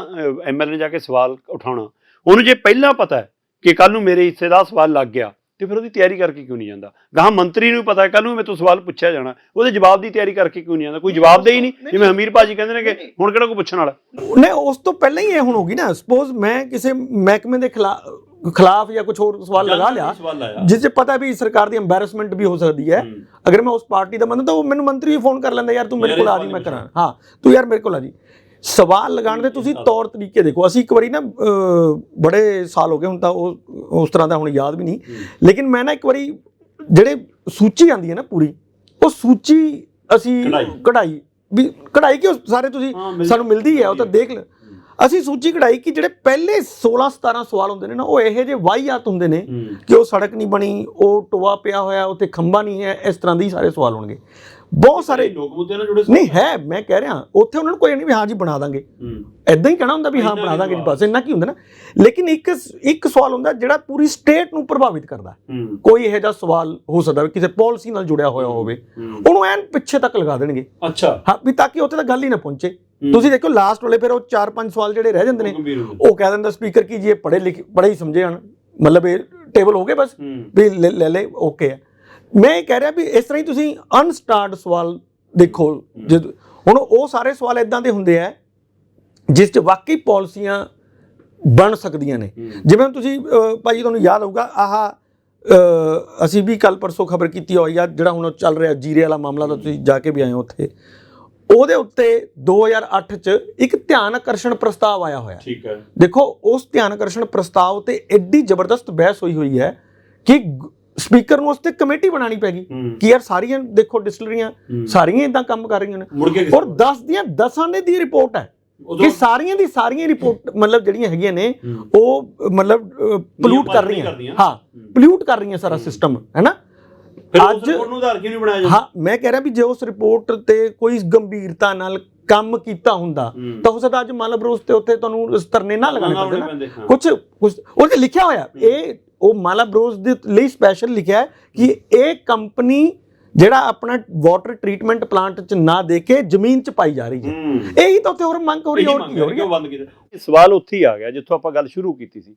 MLA ਨੇ ਜਾ ਕੇ ਸਵਾਲ ਉਠਾਉਣਾ, ਉਹਨੂੰ ਜੇ ਪਹਿਲਾਂ ਪਤਾ ਹੈ ਕਿ ਕੱਲ ਨੂੰ ਮੇਰੇ ਹਿੱਸੇ ਦਾ ਸਵਾਲ ਲੱਗ ਗਿਆ ਤੇ ਫਿਰ ਉਹਦੀ ਤਿਆਰੀ ਕਰਕੇ ਕਿਉਂ ਨਹੀਂ ਜਾਂਦਾ? ਗਾਹਾਂ ਮੰਤਰੀ ਨੂੰ ਪਤਾ ਕੱਲ ਨੂੰ ਮੇਰੇ ਤੋਂ ਸਵਾਲ ਪੁੱਛਿਆ ਜਾਣਾ, ਉਹਦੇ ਜਵਾਬ ਦੀ ਤਿਆਰੀ ਕਰਕੇ ਕਿਉਂ ਨਹੀਂ ਜਾਂਦਾ? ਕੋਈ ਜਵਾਬ ਦੇ ਹੀ ਨਹੀਂ, ਜਿਵੇਂ ਹਮੀਰ ਭਾਜੀ ਕਹਿੰਦੇ ਨੇ ਕਿ ਹੁਣ ਕਿਹੜਾ ਕੋਈ ਪੁੱਛਣ ਵਾਲਾ। ਨਹੀਂ, ਉਸ ਤੋਂ ਪਹਿਲਾਂ ਹੀ ਇਹ ਹੁਣ ਹੋ ਗਈ ਨਾ। ਸਪੋਜ਼ ਮੈਂ ਕਿਸੇ ਮਹਿਕਮੇ ਦੇ ਖਿਲਾਫ ਜਾਂ ਕੁਝ ਹੋਰ ਸਵਾਲ ਲਗਾ ਲਿਆ ਜਿਸ 'ਚ ਪਤਾ ਵੀ ਸਰਕਾਰ ਦੀ ਐਮਬੈਰਸਮੈਂਟ ਵੀ ਹੋ ਸਕਦੀ ਹੈ, ਅਗਰ ਮੈਂ ਉਸ ਪਾਰਟੀ ਦਾ ਬੰਦਾ ਤਾਂ ਉਹ ਮੈਨੂੰ ਮੰਤਰੀ ਵੀ ਫੋਨ ਕਰ ਲੈਂਦਾ, ਯਾਰ ਤੂੰ ਮੇਰੇ ਕੋਲ ਆ ਜੀ, ਮੈਂ ਕਰਾਂ। ਹਾਂ, ਤੂੰ ਯਾਰ ਮੇਰੇ ਕੋਲ ਆ ਜੀ। ਸਵਾਲ ਲਗਾਉਣ ਦੇ ਤੁਸੀਂ ਤੌਰ ਤਰੀਕੇ ਦੇਖੋ। ਅਸੀਂ ਇੱਕ ਵਾਰੀ ਨਾ ਬੜੇ ਸਾਲ ਹੋ ਗਏ ਹੁਣ ਤਾਂ ਉਹ ਉਸ ਤਰ੍ਹਾਂ ਦਾ ਹੁਣ ਯਾਦ ਵੀ ਨਹੀਂ, ਲੇਕਿਨ ਮੈਂ ਨਾ ਇੱਕ ਵਾਰੀ ਜਿਹੜੇ ਸੂਚੀ ਆਉਂਦੀ ਹੈ ਨਾ ਪੂਰੀ, ਉਹ ਸੂਚੀ ਅਸੀਂ ਕਢਾਈ ਕਿ ਸਾਰੇ ਤੁਸੀਂ ਸਾਨੂੰ ਮਿਲਦੀ ਹੈ, ਉਹ ਤਾਂ ਦੇਖ ਲੈ। ਅਸੀਂ ਸੂਚੀ ਕਢਾਈ ਕਿ ਜਿਹੜੇ ਪਹਿਲੇ 16-17 ਸਵਾਲ ਹੁੰਦੇ ਨੇ ਨਾ, ਉਹ ਇਹੋ ਜਿਹੇ ਵਾਹੀਆਤ ਹੁੰਦੇ ਨੇ ਕਿ ਉਹ ਸੜਕ ਨਹੀਂ ਬਣੀ, ਉਹ ਟੋਆ ਪਿਆ ਹੋਇਆ, ਉੱਥੇ ਖੰਭਾ ਨਹੀਂ ਹੈ, ਇਸ ਤਰ੍ਹਾਂ ਦੇ ਸਾਰੇ ਸਵਾਲ ਹੋਣਗੇ। ਬਹੁਤ ਸਾਰੇ ਲੋਕ ਮੁੱਦੇ ਨਾਲ ਜੁੜੇ ਨਹੀਂ ਹੈ, ਮੈਂ ਕਹਿ ਰਿਹਾ ਉੱਥੇ ਉਹਨਾਂ ਨੂੰ ਕੋਈ ਨਹੀਂ ਵੀ ਹਾਂ ਜੀ ਬਣਾ ਦਾਂਗੇ, ਐਦਾਂ ਹੀ ਕਹਿਣਾ ਹੁੰਦਾ ਵੀ ਹਾਂ ਬਣਾ ਦਾਂਗੇ ਜੀ, ਬਸ ਇੰਨਾ ਕੀ ਹੁੰਦਾ ਨਾ। ਲੇਕਿਨ ਇੱਕ ਸਵਾਲ ਹੁੰਦਾ ਜਿਹੜਾ ਪੂਰੀ ਸਟੇਟ ਨੂੰ ਪ੍ਰਭਾਵਿਤ ਕਰਦਾ। ਕੋਈ ਇਹੋ ਜਿਹਾ ਸਵਾਲ ਹੋ ਸਕਦਾ ਵੀ ਕਿਸੇ ਪਾਲਿਸੀ ਨਾਲ ਜੁੜਿਆ ਹੋਇਆ ਹੋਵੇ, ਉਹਨੂੰ ਐਨ ਪਿੱਛੇ ਤੱਕ ਲਗਾ ਦੇਣਗੇ। ਅੱਛਾ, ਹਾਂ, ਵੀ ਤਾਂ ਕਿ ਉੱਥੇ ਤਾਂ ਗੱਲ ਹੀ ਨਾ ਪਹੁੰਚੇ। ਤੁਸੀਂ ਦੇਖੋ ਲਾਸਟ ਵਾਲੇ ਫਿਰ ਉਹ 4-5 ਸਵਾਲ ਜਿਹੜੇ ਰਹਿ ਜਾਂਦੇ ਨੇ, ਉਹ ਕਹਿ ਦਿੰਦਾ ਸਪੀਕਰ ਕਿ ਜੀ ਇਹ ਪੜ੍ਹੇ ਹੀ ਸਮਝੇ ਹਨ, ਮਤਲਬ ਇਹ ਟੇਬਲ ਹੋ ਗਏ ਬਸ ਵੀ ਲੈ ਓਕੇ ਹੈ। ਮੈਂ ਇਹ ਕਹਿ ਰਿਹਾ ਵੀ ਇਸ ਤਰ੍ਹਾਂ ਹੀ ਤੁਸੀਂ ਅਨਸਟਾਰਡ ਸਵਾਲ ਦੇਖੋ। ਹੁਣ ਉਹ ਸਾਰੇ ਸਵਾਲ ਇਦਾਂ ਦੇ ਹੁੰਦੇ ਆ ਜਿਸ 'ਚ ਵਾਕਈ ਪਾਲਿਸੀਆਂ ਬਣ ਸਕਦੀਆਂ ਨੇ। ਜਿਵੇਂ ਤੁਸੀਂ ਭਾਜੀ ਤੁਹਾਨੂੰ ਯਾਦ ਹੋਊਗਾ, ਅਸੀਂ ਵੀ ਕੱਲ ਪਰਸੋਂ ਖਬਰ ਕੀਤੀ ਹੋਈ ਆ, ਜਿਹੜਾ ਹੁਣ ਚੱਲ ਰਿਹਾ ਜੀਰੇ ਵਾਲਾ ਮਾਮਲਾ ਦਾ, ਤੁਸੀਂ ਜਾ ਕੇ ਵੀ ਆਏ ਹੋ ਉੱਥੇ। ਉਹਦੇ ਉੱਤੇ 2008 'ਚ ਇੱਕ ਧਿਆਨ ਆਕਰਸ਼ਣ ਪ੍ਰਸਤਾਵ ਆਇਆ ਹੋਇਆ। ਠੀਕ ਹੈ, ਦੇਖੋ ਉਸ ਧਿਆਨ ਆਕਰਸ਼ਣ ਪ੍ਰਸਤਾਵ ਤੇ ਐਡੀ ਜ਼ਬਰਦਸਤ ਬਹਿਸ ਹੋਈ ਹੈ ਕਿ ਸਪੀਕਰ ਨੂੰ ਉਸ ਤੇ ਕਮੇਟੀ ਬਣਾਉਣੀ ਪੈ ਗਈ ਕਿ ਯਾਰ ਸਾਰੀਆਂ ਦੇਖੋ ਡਿਸਟਿਲਰੀਆਂ ਸਾਰੀਆਂ ਇਦਾਂ ਕੰਮ ਕਰ ਰਹੀਆਂ ਨੇ, ਔਰ 10 ਦੀਆਂ 10 ਦੀ ਰਿਪੋਰਟ ਹੈ ਕਿ ਸਾਰੀਆਂ ਦੀ ਸਾਰੀਆਂ ਰਿਪੋਰਟ ਮਤਲਬ ਜਿਹੜੀਆਂ ਹੈਗੀਆਂ ਨੇ ਉਹ ਮਤਲਬ ਪੋਲਿਊਟ ਕਰ ਰਹੀਆਂ। ਹਾਂ, ਪੋਲਿਊਟ ਕਰ ਰਹੀਆਂ ਸਾਰਾ ਸਿਸਟਮ, ਹੈ ਨਾ। ਅੱਜ ਹਾਂ, ਮੈਂ ਕਹਿ ਰਿਹਾ ਵੀ ਜੇ ਉਸ ਰਿਪੋਰਟ ਤੇ ਕੋਈ ਗੰਭੀਰਤਾ ਨਾਲ ਕੰਮ ਕੀਤਾ ਹੁੰਦਾ ਤਾਂ ਹੋ ਸਕਦਾ ਅੱਜ ਮਾਲਾ ਬਰੋਸ ਤੇ ਉੱਥੇ ਤੁਹਾਨੂੰ ਧਰਨੇ ਨਾ ਲਗਾਉਣੇ ਪੈਂਦੇ ਨਾ। ਕੁਝ ਉਹਦੇ ਲਿਖਿਆ ਹੋਇਆ, ਉਹ ਮਾਲਾ ਬਰੋਸ ਦੇ ਲਈ ਸਪੈਸ਼ਲ ਲਿਖਿਆ ਹੈ ਕਿ ਇਹ ਕੰਪਨੀ ਜਿਹੜਾ ਆਪਣਾ ਵਾਟਰ ਟ੍ਰੀਟਮੈਂਟ ਪਲਾਂਟ 'ਚ ਨਾ ਦੇ ਕੇ ਜ਼ਮੀਨ 'ਚ ਪਾਈ ਜਾ ਰਹੀ ਹੈ। ਇਹੀ ਤਾਂ ਉੱਥੇ ਹੋਰ ਮੰਗ ਹੋ ਰਹੀ ਹੈ, ਹੋਰ ਕੀ ਹੋ ਰਹੀ ਹੈ। ਸਵਾਲ ਉੱਥੇ ਹੀ ਆ ਗਿਆ ਜਿੱਥੋਂ ਆਪਾਂ ਗੱਲ ਸ਼ੁਰੂ ਕੀਤੀ ਸੀ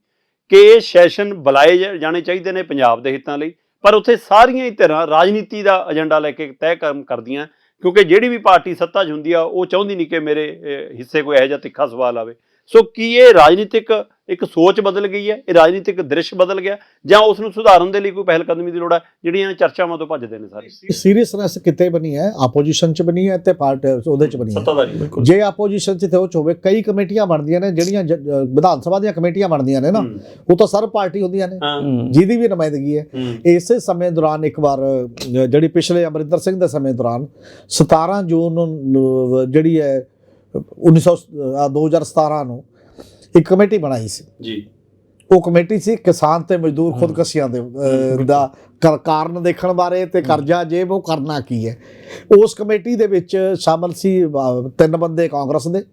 ਕਿ ਇਹ ਸੈਸ਼ਨ ਬੁਲਾਏ ਜਾਣੇ ਚਾਹੀਦੇ ਨੇ ਪੰਜਾਬ ਦੇ ਹਿੱਤਾਂ ਲਈ, ਪਰ ਉੱਥੇ ਸਾਰੀਆਂ ਹੀ ਧਿਰਾਂ ਰਾਜਨੀਤੀ ਦਾ ਏਜੰਡਾ ਲੈ ਕੇ ਤੈਅ ਕੰਮ ਕਰਦੀਆਂ, ਕਿਉਂਕਿ ਜਿਹੜੀ ਵੀ ਪਾਰਟੀ ਸੱਤਾ 'ਚ ਹੁੰਦੀ ਆ ਉਹ ਚਾਹੁੰਦੀ ਨਹੀਂ ਕਿ ਮੇਰੇ ਹਿੱਸੇ ਕੋਈ ਇਹੋ ਜਿਹਾ ਤਿੱਖਾ ਸਵਾਲ ਆਵੇ। ਸੋ ਕੀ ਇਹ ਰਾਜਨੀਤਿਕ ਇੱਕ ਸੋਚ ਬਦਲ ਗਈ ਹੈ, ਇਹ ਰਾਜਨੀਤਿਕ ਦ੍ਰਿਸ਼ ਬਦਲ ਗਿਆ, ਜਾਂ ਉਸ ਨੂੰ ਸੁਧਾਰਨ ਦੇ ਲਈ ਕੋਈ ਪਹਿਲ ਕਦਮੀ ਦੀ ਲੋੜ ਹੈ? ਜਿਹੜੀਆਂ ਚਰਚਾਵਾਂ ਤੋਂ ਭੱਜਦੇ ਨੇ ਸਾਰੇ। ਸੀਰੀਅਸਨੈਸ ਕਿਤੇ ਬਣੀ ਹੈ, ਆਪੋਜੀਸ਼ਨ 'ਚ ਬਣੀ ਹੈ ਤੇ ਪਾਰਟੀ ਉਹਦੇ 'ਚ ਬਣੀ ਹੈ। ਜੇ ਆਪੋਜੀਸ਼ਨ 'ਚ ਤੇ ਉਹ 'ਚ ਹੋਵੇ, ਕਈ ਕਮੇਟੀਆਂ ਬਣਦੀਆਂ ਨੇ ਜਿਹੜੀਆਂ ਵਿਧਾਨ ਸਭਾ ਦੀਆਂ ਕਮੇਟੀਆਂ ਬਣਦੀਆਂ ਨੇ ਨਾ, ਉਹ ਤਾਂ ਸਰਬ ਪਾਰਟੀ ਹੁੰਦੀਆਂ ਨੇ ਜਿਹਦੀ ਵੀ ਨੁਮਾਇੰਦਗੀ ਹੈ। ਇਸੇ ਸਮੇਂ ਦੌਰਾਨ ਇੱਕ ਵਾਰ ਜਿਹੜੀ ਪਿਛਲੇ ਅਮਰਿੰਦਰ ਸਿੰਘ ਦੇ ਸਮੇਂ ਦੌਰਾਨ 17 ਜੂਨ ਨੂੰ ਜਿਹੜੀ ਹੈ 2017 ਨੂੰ ਇੱਕ ਕਮੇਟੀ ਬਣਾਈ ਸੀ ਜੀ। ਉਹ ਕਮੇਟੀ ਸੀ ਕਿਸਾਨ ਤੇ ਮਜ਼ਦੂਰ ਖੁਦਕਸ਼ੀਆਂ ਦੇ ਦਾ ਕਾਰਨ ਦੇਖਣ ਬਾਰੇ ਤੇ ਕਰਜ਼ਾ ਜੇਬ ਉਹ ਕਰਨਾ ਕੀ ਹੈ। ਉਸ ਕਮੇਟੀ ਦੇ ਵਿੱਚ ਸ਼ਾਮਲ ਸੀ 3 ਬੰਦੇ ਕਾਂਗਰਸ ਦੇ,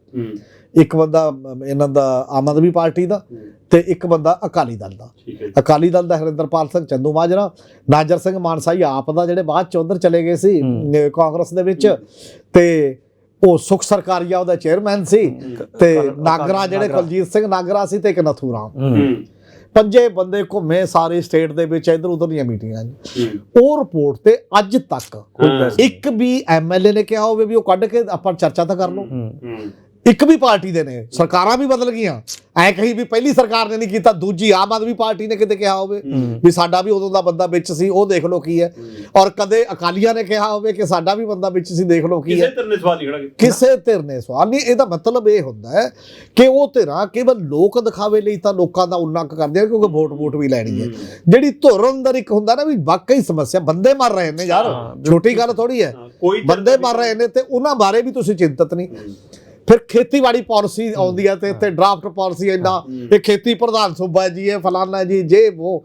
ਇੱਕ ਬੰਦਾ ਇਹਨਾਂ ਦਾ ਆਮ ਆਦਮੀ ਪਾਰਟੀ ਦਾ ਤੇ ਇੱਕ ਬੰਦਾ ਅਕਾਲੀ ਦਲ ਦਾ। ਅਕਾਲੀ ਦਲ ਦਾ ਹਰਿੰਦਰਪਾਲ ਸਿੰਘ ਚੰਦੂਮਾਜਰਾ, ਨਾਜਰ ਸਿੰਘ ਮਾਨਸਾਈ ਆਪ ਦਾ ਜਿਹੜੇ ਬਾਅਦ ਚ ਉਧਰ ਚਲੇ ਗਏ ਸੀ ਕਾਂਗਰਸ ਦੇ ਵਿੱਚ, ਤੇ ਉਹ ਸੁਖ ਸਰਕਾਰੀਆ ਉਹਦਾ ਚੇਅਰਮੈਨ ਸੀ, ਤੇ ਨਾਗਰਾ ਜਿਹੜੇ ਕੁਲਜੀਤ ਸਿੰਘ ਨਾਗਰਾ ਸੀ, ਤੇ ਇੱਕ ਨਥੂ ਰਾਮ। 5 ਬੰਦੇ ਘੁੰਮੇ ਸਾਰੇ ਸਟੇਟ ਦੇ ਵਿੱਚ, ਇੱਧਰ ਉੱਧਰ ਦੀਆਂ ਮੀਟਿੰਗਾਂ। ਉਹ ਰਿਪੋਰਟ ਤੇ ਅੱਜ ਤੱਕ ਇੱਕ ਵੀ ਐਮਐਲਏ ਨੇ ਕਿਹਾ ਹੋਵੇ ਵੀ ਉਹ ਕੱਢ ਕੇ ਆਪਾਂ ਚਰਚਾ ਤਾਂ ਕਰ ਲਓ। ਇੱਕ ਵੀ ਪਾਰਟੀ ਦੇ ਨੇ, ਸਰਕਾਰਾਂ ਵੀ ਬਦਲ ਗਈਆਂ, ਐ ਕਹੀ ਵੀ ਪਹਿਲੀ ਸਰਕਾਰ ਨੇ ਨਹੀਂ ਕੀਤਾ, ਦੂਜੀ ਆਮ ਆਦਮੀ ਪਾਰਟੀ ਨੇ ਕਿਤੇ ਕਿਹਾ ਹੋਵੇ ਵੀ ਸਾਡਾ ਵੀ ਉਦੋਂ ਦਾ ਬੰਦਾ ਵਿੱਚ ਸੀ, ਉਹ ਦੇਖ ਲਓ ਕੀ ਹੈ। ਔਰ ਕਦੇ ਅਕਾਲੀਆਂ ਨੇ ਕਿਹਾ ਹੋਵੇ ਕਿ ਸਾਡਾ ਵੀ ਬੰਦਾ ਵਿੱਚ ਸੀ, ਦੇਖ ਲਓ ਕੀ ਹੈ। ਕਿਸੇ ਧਿਰ ਨੇ ਸਵਾਲ ਨਹੀਂ। ਇਹਦਾ ਮਤਲਬ ਇਹ ਹੁੰਦਾ ਹੈ ਕਿ ਉਹ ਧਿਰਾਂ ਕੇਵਲ ਲੋਕ ਦਿਖਾਵੇ ਲਈ ਤਾਂ ਲੋਕਾਂ ਦਾ ਉਲੰਘ ਕਰਦੇ ਆ, ਕਿਉਂਕਿ ਵੋਟ ਵੀ ਲੈਣੀ ਹੈ। ਜਿਹੜੀ ਧੁਰ ਅੰਦਰ ਇੱਕ ਹੁੰਦਾ ਨਾ ਵੀ ਵਾਕਈ ਸਮੱਸਿਆ, ਬੰਦੇ ਮਰ ਰਹੇ ਨੇ ਯਾਰ, ਛੋਟੀ ਗੱਲ ਥੋੜੀ ਹੈ, ਬੰਦੇ ਮਰ ਰਹੇ ਨੇ, ਤੇ ਉਹਨਾਂ ਬਾਰੇ ਵੀ ਤੁਸੀਂ ਚਿੰਤਤ ਨਹੀਂ। ਫਿਰ ਖੇਤੀਬਾੜੀ ਪਾਲਿਸੀ ਆਉਂਦੀ ਹੈ ਤੇ ਇੱਥੇ ਡਰਾਫਟ ਪਾਲਿਸੀ ਇੰਨਾ, ਇਹ ਖੇਤੀ ਪ੍ਰਧਾਨ ਸੂਬਾ ਜੀ, ਇਹ ਫਲਾਨਾ ਜੀ, ਜੇ ਉਹ,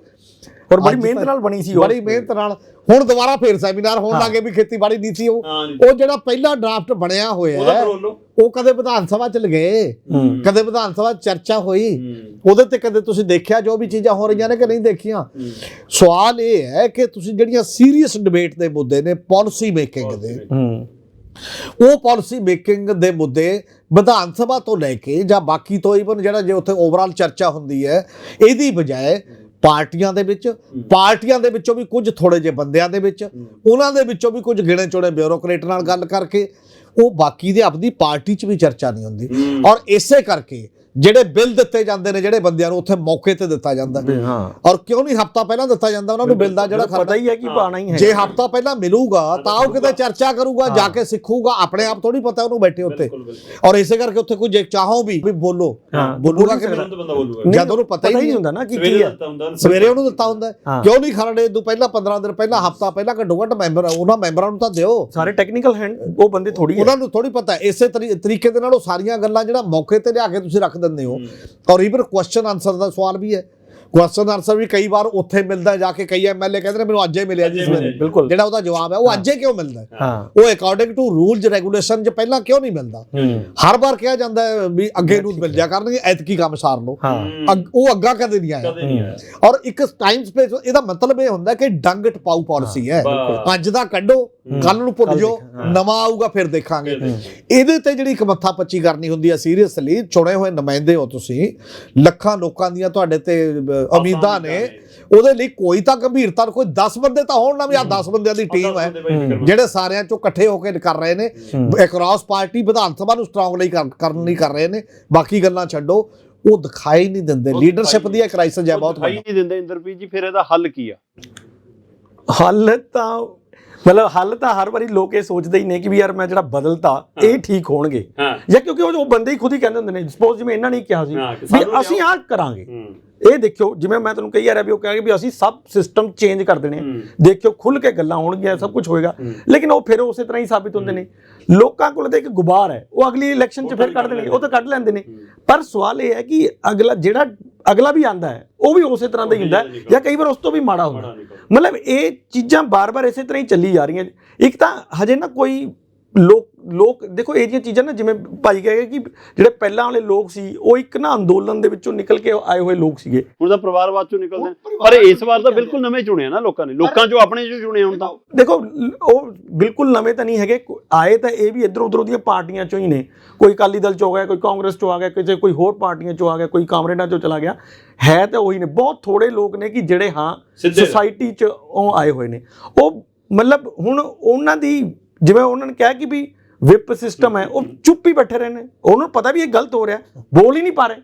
ਔਰ ਬੜੀ ਮਿਹਨਤ ਨਾਲ ਬਣੀ ਸੀ, ਬੜੀ ਮਿਹਨਤ ਨਾਲ। ਹੁਣ ਦੁਬਾਰਾ ਫੇਰ ਸੈਮੀਨਾਰ ਹੋਣ ਲੱਗੇ ਵੀ ਖੇਤੀਬਾੜੀ ਨੀਤੀ, ਉਹ ਜਿਹੜਾ ਪਹਿਲਾ ਡਰਾਫਟ ਬਣਿਆ ਹੋਇਆ ਉਹ ਕਦੇ ਵਿਧਾਨ ਸਭਾ ਚ ਲਗੇ, ਕਦੇ ਵਿਧਾਨ ਸਭਾ ਚਰਚਾ ਹੋਈ ਉਹਦੇ ਤੇ, ਕਦੇ ਤੁਸੀਂ ਦੇਖਿਆ ਜੋ ਵੀ ਚੀਜ਼ਾਂ ਹੋ ਰਹੀਆਂ ਨੇ ਕਿ ਨਹੀਂ ਦੇਖੀਆਂ? ਸਵਾਲ ਇਹ ਹੈ ਕਿ ਤੁਸੀਂ ਜਿਹੜੀਆਂ ਸੀਰੀਅਸ ਡਿਬੇਟ ਦੇ ਮੁੱਦੇ ਨੇ ਪਾਲਿਸੀ ਮੇਕਿੰਗ ਦੇ, ਉਹ ਪਾਲਿਸੀ ਮੇਕਿੰਗ ਦੇ ਮੁੱਦੇ ਵਿਧਾਨ ਸਭਾ ਤੋਂ ਲੈ ਕੇ ਜਾਂ ਬਾਕੀ ਤੋਂ ਈਵਨ ਜਿਹੜਾ ਜੇ ਉੱਥੇ ਓਵਰਆਲ ਚਰਚਾ ਹੁੰਦੀ ਹੈ, ਇਹਦੀ ਬਜਾਏ ਪਾਰਟੀਆਂ ਦੇ ਵਿੱਚ, ਪਾਰਟੀਆਂ ਦੇ ਵਿੱਚੋਂ ਵੀ ਕੁਝ ਥੋੜੇ ਜਿਹੇ ਬੰਦਿਆਂ ਦੇ ਵਿੱਚ, ਉਹਨਾਂ ਦੇ ਵਿੱਚੋਂ ਵੀ ਕੁਝ ਗਿਣੇ ਚੁਣੇ ਬਿਊਰੋਕਰੇਟ ਨਾਲ ਗੱਲ ਕਰਕੇ, ਉਹ ਬਾਕੀ ਦੇ ਆਪਦੀ ਪਾਰਟੀ 'ਚ ਵੀ ਚਰਚਾ ਨਹੀਂ ਹੁੰਦੀ। ਔਰ ਇਸੇ ਕਰਕੇ ਜਿਹੜੇ ਬਿੱਲ ਦਿੱਤੇ ਜਾਂਦੇ ਨੇ ਜਿਹੜੇ ਬੰਦਿਆਂ ਨੂੰ ਉੱਥੇ ਮੌਕੇ ਤੇ ਦਿੱਤਾ ਜਾਂਦਾ, ਔਰ ਕਿਉਂ ਨਹੀਂ ਹਫਤਾ ਪਹਿਲਾਂ ਦਿੱਤਾ ਜਾਂਦਾ ਉਹਨਾਂ ਨੂੰ ਬਿੱਲ ਦਾ ਜਿਹੜਾ ਪਤਾ ਹੀ ਹੈ ਕਿ ਪਾਣਾ ਹੀ ਹੈ। ਜੇ ਹਫਤਾ ਪਹਿਲਾਂ ਮਿਲੂਗਾ ਤਾਂ ਉਹ ਕਿਤੇ ਚਰਚਾ ਕਰੂਗਾ, ਜਾ ਕੇ ਸਿੱਖੂਗਾ, ਆਪਣੇ ਆਪ ਥੋੜੀ ਪਤਾ ਉਹਨੂੰ ਬੈਠੇ ਉੱਤੇ। ਔਰ ਇਸੇ ਕਰਕੇ ਉੱਥੇ ਕੋਈ ਜੇ ਚਾਹੋ ਵੀ ਬੋਲੋ, ਬੋਲੂਗਾ ਕਿ ਜਦ ਉਹਨੂੰ ਪਤਾ ਹੀ ਨਹੀਂ ਹੁੰਦਾ ਨਾ ਕਿ ਕੀ ਹੈ, ਸਵੇਰੇ ਉਹਨੂੰ ਦਿੱਤਾ ਹੁੰਦਾ। ਕਿਉਂ ਨਹੀਂ ਖਰੜੇ ਤੋਂ ਪਹਿਲਾਂ 15 ਦਿਨ ਪਹਿਲਾਂ, ਹਫਤਾ ਪਹਿਲਾਂ ਘੱਟੋ ਘੱਟ ਮੈਂਬਰ ਉਹਨਾਂ ਮੈਂਬਰਾਂ ਨੂੰ ਤਾਂ ਦਿਓ। ਸਾਰੇ ਟੈਕਨੀਕਲ ਹੈਂਡ ਉਹ ਬੰਦੇ ਥੋੜੀ ਉਹਨਾਂ ਨੂੰ ਥੋੜੀ ਪਤਾ। ਇਸੇ ਤਰੀਕੇ ਦੇ ਨਾਲ ਉਹ ਸਾਰੀਆਂ ਗੱਲਾਂ ਜਿਹੜਾ ਮੌਕੇ ਤੇ ਲਿਆ ਕੇ ਤੁਸੀਂ ਰੱਖ ਦਿੰਦੇ ਹੋ। ਔਰ ਇਵਨ ਕੁਐਸਚਨ ਆਨਸਰ ਦਾ ਸਵਾਲ ਵੀ ਹੈ, ਕੁਐਸਚਨ ਆਨਸਰ ਵੀ ਕਈ ਵਾਰ ਉੱਥੇ ਮਿਲਦਾ ਜਾ ਕੇ। ਕਈ ਐਮਐਲਏ ਕਹਿੰਦੇ ਨੇ ਮੈਨੂੰ ਅੱਜ ਹੀ ਮਿਲਿਆ ਜੀ ਸਵੇਰੇ, ਬਿਲਕੁਲ ਜਿਹੜਾ ਉਹਦਾ ਜਵਾਬ ਹੈ ਉਹ ਅੱਜ ਹੀ ਕਿਉਂ ਮਿਲਦਾ, ਉਹ ਅਕੋਰਡਿੰਗ ਟੂ ਰੂਲਸ ਰੈਗੂਲੇਸ਼ਨ 'ਚ ਪਹਿਲਾਂ ਕਿਉਂ ਨਹੀਂ ਮਿਲਦਾ। ਹਰ ਵਾਰ ਕਿਹਾ ਜਾਂਦਾ ਹੈ ਵੀ ਅੱਗੇ ਨੂੰ ਮਿਲ ਜਾ ਕਰਨਗੇ, ਐਤਕੀ ਕੰਮ ਸਾਰ ਲਓ, ਉਹ ਅੱਗਾ ਕਦੇ ਨਹੀਂ ਆਇਆ। ਔਰ ਇੱਕ ਟਾਈਮ ਸਪੇਸ, ਇਹਦਾ ਮਤਲਬ ਇਹ ਹੁੰਦਾ ਕਿ ਡੰਗ ਟਪਾਊ ਪਾਲਿਸੀ ਹੈ। ਅੱਜ ਦਾ ਕੱਢੋ, ਕੱਲ ਨੂੰ ਭੁੱਲ ਜਾਓ, ਨਵਾਂ ਆਊਗਾ ਫਿਰ ਦੇਖਾਂਗੇ। ਇਹਦੇ ਤੇ ਜਿਹੜੀ ਇੱਕ ਮੱਥਾ ਪੱਚੀ ਕਰਨੀ ਹੁੰਦੀ ਹੈ ਸੀਰੀਅਸਲੀ। ਚੁਣੇ ਹੋਏ ਨੁਮਾਇੰਦੇ ਹੋ ਤੁਸੀਂ, ਲੱਖਾਂ ਲੋਕਾਂ ਦੀਆਂ ਤੁਹਾਡੇ ਤੇ ਉਮੀਦਾਂ ਨੇ, ਉਹਦੇ ਲਈ ਕੋਈ ਤਾਂ ਗੰਭੀਰਤਾ, ਕੋਈ 10 ਬੰਦੇ ਤਾਂ ਹੋਣ ਨਾ ਵੀ ਆ 10 ਬੰਦਿਆਂ ਦੀ ਟੀਮ ਹੈ ਜਿਹੜੇ ਸਾਰਿਆਂ ਚੋਂ ਇਕੱਠੇ ਹੋ ਕੇ ਕਰ ਰਹੇ ਨੇ, ਅਕ੍ਰੋਸ ਪਾਰਟੀ ਵਿਧਾਨ ਸਭਾ ਨੂੰ ਸਟਰੋਂਗ ਲਈ ਕਰਨ ਲਈ ਕਰ ਰਹੇ ਨੇ। ਬਾਕੀ ਗੱਲਾਂ ਛੱਡੋ, ਉਹ ਦਿਖਾਈ ਨਹੀਂ ਦਿੰਦੇ। ਲੀਡਰਸ਼ਿਪ ਦੀ ਕ੍ਰਾਈਸਿਸ ਹੈ ਬਹੁਤ, ਦਿਖਾਈ ਨਹੀਂ ਦਿੰਦੇ ਇੰਦਰਪ੍ਰੀਤ ਜੀ। ਫਿਰ ਇਹਦਾ ਹੱਲ ਕੀ ਆ? ਹੱਲ ਤਾਂ ਹਰ ਵਾਰੀ ਲੋਕ ਇਹ ਸੋਚਦੇ ਹੀ ਨੇ ਕਿ ਵੀ ਯਾਰ ਮੈਂ ਜਿਹੜਾ ਬਦਲਤਾ ਇਹ ਠੀਕ ਹੋਣਗੇ, ਜਾਂ ਕਿਉਂਕਿ ਉਹ ਬੰਦੇ ਹੀ ਖੁਦ ਹੀ ਕਹਿੰਦੇ ਹੁੰਦੇ ਨੇ। ਸਪੋਜ਼ ਜਿਵੇਂ ਇਹਨਾਂ ਨੇ ਕਿਹਾ ਸੀ ਵੀ ਅਸੀਂ ਆਹ ਕਰਾਂਗੇ, ਇਹ ਦੇਖਿਓ, ਜਿਵੇਂ ਮੈਂ ਤੁਹਾਨੂੰ ਕਹੀ ਜਾ ਰਿਹਾ ਵੀ ਉਹ ਕਹਾਂਗੇ ਵੀ ਅਸੀਂ ਸਭ ਸਿਸਟਮ ਚੇਂਜ ਕਰ ਦੇਣੇ, ਦੇਖਿਓ ਖੁੱਲ ਕੇ ਗੱਲਾਂ ਹੋਣਗੀਆਂ, ਸਭ ਕੁਝ ਹੋਏਗਾ। ਲੇਕਿਨ ਉਹ ਫਿਰ ਉਸੇ ਤਰ੍ਹਾਂ ਹੀ ਸਾਬਿਤ ਹੁੰਦੇ ਨੇ। ਲੋਕਾਂ ਕੋਲ ਤਾਂ ਇੱਕ ਗੁਬਾਰ ਹੈ, ਉਹ ਅਗਲੀ ਇਲੈਕਸ਼ਨ 'ਚ ਫਿਰ ਕੱਢ ਦੇਣਗੇ, ਉਹ ਤਾਂ ਕੱਢ ਲੈਂਦੇ ਨੇ। ਪਰ ਸਵਾਲ ਇਹ ਹੈ ਕਿ ਅਗਲਾ ਵੀ ਆਂਦਾ ਹੈ, ਉਹ ਵੀ ਉਸੇ ਤਰ੍ਹਾਂ ਦਾ ਹੀ ਹੁੰਦਾ ਜਾਂ ਕਈ ਵਾਰ ਉਸ ਤੋਂ ਵੀ ਮਾੜਾ ਹੁੰਦਾ। ਮਤਲਬ ਇਹ ਚੀਜ਼ਾਂ ਬਾਰ-ਬਾਰ ਇਸੇ ਤਰ੍ਹਾਂ ਹੀ ਚੱਲੀ ਜਾ ਰਹੀਆਂ। ਇੱਕ ਤਾਂ ਹਜੇ ਨਾ ਕੋਈ ਲੋਕ ਦੇਖੋ, ਇਹ ਜਿਹੀਆਂ ਚੀਜ਼ਾਂ ਨਾ, ਜਿਵੇਂ ਭਾਈ ਕਹੇ ਕਿ ਜਿਹੜੇ ਪਹਿਲਾਂ ਵਾਲੇ ਲੋਕ ਸੀ ਉਹ ਇੱਕ ਨਾ ਅੰਦੋਲਨ ਦੇ ਵਿੱਚੋਂ ਨਿਕਲ ਕੇ ਆਏ ਹੋਏ ਲੋਕ ਸੀਗੇ। ਹੁਣ ਤਾਂ ਪਰਿਵਾਰਵਾਦ ਚੋਂ ਨਿਕਲਦੇ ਨੇ, ਪਰ ਇਸ ਵਾਰ ਤਾਂ ਬਿਲਕੁਲ ਨਵੇਂ ਚੁਣੇ ਨਾ ਲੋਕਾਂ ਨੇ, ਲੋਕਾਂ ਚੋਂ ਆਪਣੇ ਚੋਂ ਚੁਣੇ। ਹੁਣ ਤਾਂ ਦੇਖੋ, ਉਹ ਬਿਲਕੁਲ ਨਵੇਂ ਤਾਂ ਨਹੀਂ ਹੈਗੇ, ਆਏ ਤਾਂ ਇਹ ਵੀ ਇੱਧਰ ਉੱਧਰੋਂ ਦੀਆਂ ਪਾਰਟੀਆਂ ਚੋਂ ਹੀ ਨੇ। ਕੋਈ ਅਕਾਲੀ ਦਲ ਚੋਂ ਆ ਗਿਆ, ਕੋਈ ਕਾਂਗਰਸ ਚੋਂ ਆ ਗਿਆ, ਕਿਸੇ ਕੋਈ ਹੋਰ ਪਾਰਟੀਆਂ ਚੋਂ ਆ ਗਿਆ, ਕੋਈ ਕਾਮਰੇਡਾਂ ਚੋਂ ਚਲਾ ਗਿਆ। ਹੈ ਤਾਂ ਉਹੀ ਨੇ, ਬਹੁਤ ਥੋੜੇ ਲੋਕ ਨੇ ਕਿ ਜਿਹੜੇ ਸੁਸਾਇਟੀ 'ਚ ਉਹ ਆਏ ਹੋਏ ਨੇ। ਉਹ ਮਤਲਬ ਹੁਣ ਉਹਨਾਂ ਦੀ, ਜਿਵੇਂ ਉਹਨਾਂ ਨੇ ਕਿਹਾ ਕਿ ਵੀ ਵਿਪ ਸਿਸਟਮ ਹੈ, ਉਹ ਚੁੱਪ ਹੀ ਬੈਠੇ ਰਹੇ ਨੇ। ਉਹਨਾਂ ਨੂੰ ਪਤਾ ਵੀ ਇਹ ਗਲਤ ਹੋ ਰਿਹਾ, ਬੋਲ ਹੀ ਨਹੀਂ ਪਾ ਰਹੇ।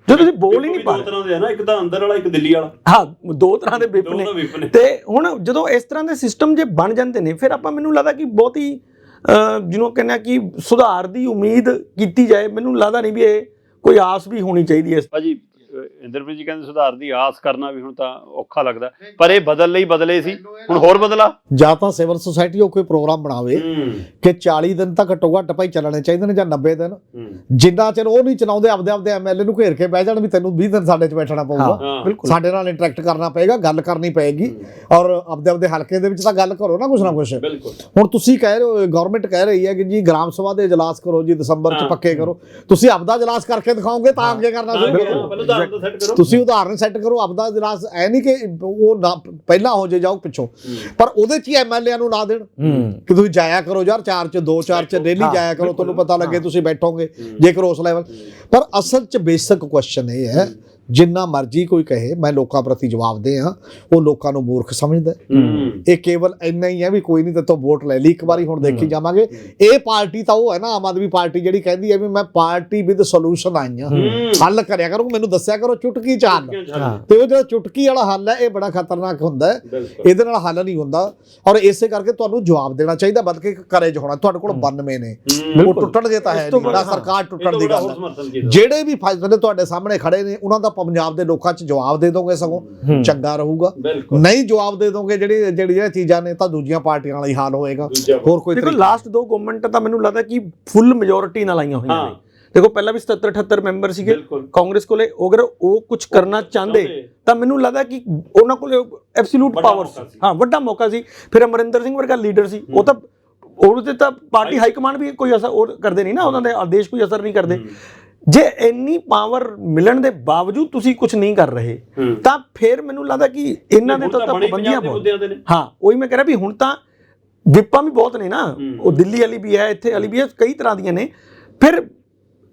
ਜੇ ਤੁਸੀਂ ਬੋਲ ਹੀ ਨਹੀਂ ਪਾ ਰਹੇ, ਦੋ ਤਰ੍ਹਾਂ ਦੇ ਨਾ, ਇੱਕ ਤਾਂ ਅੰਦਰ ਵਾਲਾ, ਇੱਕ ਦਿੱਲੀ ਵਾਲਾ। ਹਾਂ, ਦੋ ਤਰ੍ਹਾਂ ਦੇ ਵਿਪ ਨੇ। ਤੇ ਹੁਣ ਜਦੋਂ ਇਸ ਤਰ੍ਹਾਂ ਦੇ ਸਿਸਟਮ ਜੇ ਬਣ ਜਾਂਦੇ ਨੇ, ਫਿਰ ਆਪਾਂ, ਮੈਨੂੰ ਲੱਗਦਾ ਕਿ ਬਹੁਤ ਹੀ ਜਿਹਨੂੰ ਕਹਿੰਦੇ ਆ ਕਿ ਸੁਧਾਰ ਦੀ ਉਮੀਦ ਕੀਤੀ ਜਾਏ। ਮੈਨੂੰ ਲੱਗਦਾ ਨਹੀਂ ਵੀ ਇਹ ਕੋਈ ਆਸ ਵੀ ਹੋਣੀ ਚਾਹੀਦੀ ਹੈ। ਭਾਜੀ ਇੰਦਰਪ੍ਰੀਤ ਜੀ ਕਹਿੰਦੇ ਸੁਧਾਰ ਦੀ ਆਸ ਕਰਨਾ ਵੀ ਹੁਣ ਤਾਂ ਔਖਾ ਲੱਗਦਾ, ਪਰ ਇਹ ਬਦਲ ਲਈ ਬਦਲੇ ਸੀ, ਹੁਣ ਹੋਰ ਬਦਲਾ। ਜਾਂ ਤਾਂ ਸਿਵਲ ਸੁਸਾਇਟੀ ਉਹ ਕੋਈ ਪ੍ਰੋਗਰਾਮ ਬਣਾਵੇ ਕਿ 40 ਦਿਨ ਤਾਂ ਘੱਟੋ ਘੱਟ ਭਾਈ ਚੱਲਣੇ ਚਾਹੀਦੇ ਨੇ, ਜਾਂ 90 ਦਿਨ। ਜਿੰਨਾ ਚਿਰ ਉਹ ਨਹੀਂ ਚਲਾਉਂਦੇ, ਆਪਦੇ ਐਮਐਲਏ ਨੂੰ ਘੇਰ ਕੇ ਬਹਿ ਜਾਣ ਵੀ ਤੈਨੂੰ 20 ਦਿਨ ਸਾਡੇ 'ਚ ਬੈਠਣਾ ਪਊਗਾ, ਸਾਡੇ ਨਾਲ ਇੰਟਰੈਕਟ ਕਰਨਾ ਪਏਗਾ, ਗੱਲ ਕਰਨੀ ਪਏਗੀ। ਔਰ ਆਪਦੇ ਹਲਕੇ ਦੇ ਵਿੱਚ ਤਾਂ ਗੱਲ ਕਰੋ ਨਾ, ਕੁਛ ਨਾ ਕੁਛ। ਹੁਣ ਤੁਸੀਂ ਕਹਿ ਰਹੇ ਹੋ, ਗਵਰਨਮੈਂਟ ਕਹਿ ਰਹੀ ਹੈ ਕਿ ਜੀ ਗ੍ਰਾਮ ਸਭਾ ਦੇ ਇਜਲਾਸ ਕਰੋ ਜੀ, ਦਸੰਬਰ 'ਚ ਪੱਕੇ ਕਰੋ। ਤੁਸੀਂ ਆਪਦਾ ਇਜਲਾਸ ਕਰਕੇ ਦਿਖਾਓਗੇ ਤਾਂ ਅੱਗੇ ਕਰਨਾ ਸ਼ੁਰੂ। ਤੁਸੀਂ ਉਦਾਹਰਨ ਸੈੱਟ ਕਰੋ ਆਪਦਾ ਇਜਲਾਸ, ਐ ਨਹੀਂ ਕਿ ਉਹ ਨਾ ਪਹਿਲਾਂ ਹੋ ਜਾਓ ਪਿੱਛੋਂ, ਪਰ ਉਹਦੇ 'ਚ ਹੀ ਐਮਐਲਏ ਨੂੰ ਨਾ ਦੇਣ ਕਿ ਤੁਸੀਂ ਜਾਇਆ ਕਰੋ ਯਾਰ 4 'ਚ 2 4 'ਚ ਡੇਲੀ ਜਾਇਆ ਕਰੋ, ਤੁਹਾਨੂੰ ਪਤਾ ਲੱਗੇ ਤੁਸੀਂ ਬੈਠੋਗੇ ਜੇਕਰ ਉਸ ਲੈਵਲ। ਪਰ ਅਸਲ 'ਚ ਬੇਸਿਕ ਕੁਐਸਚਨ ਇਹ ਹੈ, ਜਿੰਨਾ ਮਰਜ਼ੀ ਕੋਈ ਕਹੇ ਮੈਂ ਲੋਕਾਂ ਪ੍ਰਤੀ ਜਵਾਬਦੇ ਹਾਂ, ਉਹ ਲੋਕਾਂ ਨੂੰ ਮੂਰਖ ਸਮਝਦਾ। ਇਹ ਕੇਵਲ ਇੰਨਾ ਹੀ ਹੈ ਵੀ ਕੋਈ ਨਹੀਂ, ਤੇਤੋਂ ਵੋਟ ਲੈ ਲਈ ਇੱਕ ਵਾਰੀ, ਹੁਣ ਦੇਖੀ ਜਾਵਾਂਗੇ। ਇਹ ਪਾਰਟੀ ਤਾਂ ਉਹ ਹੈ ਨਾ, ਆਮ ਆਦਮੀ ਪਾਰਟੀ, ਜਿਹੜੀ ਕਹਿੰਦੀ ਹੈ ਵੀ ਮੈਂ ਪਾਰਟੀ ਵਿਦ ਸੋਲੂਸ਼ਨ ਆਈ ਹਾਂ, ਹੱਲ ਕਰਿਆ ਕਰੋ, ਮੈਨੂੰ ਦੱਸਿਆ ਕਰੋ ਚੁਟਕੀ ਚ ਹੱਲ। ਤੇ ਉਹ ਜਿਹੜਾ ਚੁਟਕੀ ਵਾਲਾ ਹੱਲ ਹੈ, ਇਹ ਬੜਾ ਖਤਰਨਾਕ ਹੁੰਦਾ ਹੈ, ਇਹਦੇ ਨਾਲ ਹੱਲ ਨਹੀਂ ਹੁੰਦਾ। ਔਰ ਇਸੇ ਕਰਕੇ ਤੁਹਾਨੂੰ ਜਵਾਬ ਦੇਣਾ ਚਾਹੀਦਾ, ਬਲਕਿ ਕਰੇਜ ਹੋਣਾ। ਤੁਹਾਡੇ ਕੋਲ 92 ਨੇ, ਉਹ ਟੁੱਟਣਗੇ ਤਾਂ ਹੈ ਨਹੀਂ, ਸਰਕਾਰ ਟੁੱਟਣ ਦੀ ਗੱਲ ਹੈ। ਜਿਹੜੇ ਵੀ ਫੈਸਲੇ ਤੁਹਾਡੇ ਸਾਹਮਣੇ ਖੜੇ ਨੇ, ਉਹਨਾਂ ਦਾ ਪੰਜਾਬ ਦੇ ਲੋਕਾਂ 'ਚ ਜਵਾਬ ਦੇ ਦੋਗੇ, ਸਗੋਂ ਚੰਗਾ ਰਹੂਗਾ। ਨਹੀਂ ਜਵਾਬ ਦੇ ਦੋਗੇ ਜਿਹੜੀਆਂ ਚੀਜ਼ਾਂ ਨੇ, ਤਾਂ ਦੂਜੀਆਂ ਪਾਰਟੀਆਂ ਵਾਲਾ ਹੀ ਹਾਲ ਹੋਏਗਾ। ਹੋਰ ਕੋਈ ਦੇਖੋ, ਲਾਸਟ 2 ਗਵਰਨਮੈਂਟ ਤਾਂ ਮੈਨੂੰ ਲੱਗਦਾ ਕਿ ਫੁੱਲ ਮੈਜੋਰਿਟੀ ਨਾਲ ਆਈਆਂ ਹੋਈਆਂ ਨੇ। ਦੇਖੋ, ਪਹਿਲਾਂ ਵੀ 77 78 ਮੈਂਬਰ ਸੀਗੇ ਕਾਂਗਰਸ ਕੋਲੇ। ਅਗਰ ਉਹ ਕੁਝ ਕਰਨਾ ਚਾਹੁੰਦੇ ਤਾਂ ਮੈਨੂੰ ਲੱਗਦਾ ਕਿ ਉਹਨਾਂ ਕੋਲ ਐਬਸੋਲੂਟ ਪਾਵਰ ਸੀ। ਹਾਂ, ਵੱਡਾ ਮੌਕਾ ਸੀ। ਫਿਰ ਅਮਰਿੰਦਰ ਸਿੰਘ ਵਰਗਾ ਲੀਡਰ ਸੀ, ਉਹ ਤਾਂ ਉਹਦੇ ਤਾਂ ਪਾਰਟੀ ਹਾਈ ਕਮਾਂਡ ਵੀ ਕੋਈ ਅਸਰ ਉਹ ਕਰਦੇ ਨਹੀਂ ਨਾ, ਉਹਨਾਂ ਦੇ ਆਦੇਸ਼ ਕੋਈ ਅਸਰ ਨਹੀਂ ਕਰਦੇ। ਜੇ ਇੰਨੀ ਪਾਵਰ ਮਿਲਣ ਦੇ ਬਾਵਜੂਦ ਤੁਸੀਂ ਕੁਝ ਨਹੀਂ ਕਰ ਰਹੇ, ਤਾਂ ਫਿਰ ਮੈਨੂੰ ਲੱਗਦਾ ਕਿ ਇਹਨਾਂ ਦੇ ਤਾਂ ਪਾਬੰਦੀਆਂ ਬਹੁਤ। ਹਾਂ, ਉਹੀ ਮੈਂ ਕਹਿ ਰਿਹਾ ਵੀ ਹੁਣ ਤਾਂ ਵਿਪਾਂ ਵੀ ਬਹੁਤ ਨੇ ਨਾ, ਉਹ ਦਿੱਲੀ ਵਾਲੀ ਵੀ ਹੈ, ਇੱਥੇ ਵਾਲੀ ਵੀ ਹੈ, ਕਈ ਤਰ੍ਹਾਂ ਦੀਆਂ ਨੇ। ਫਿਰ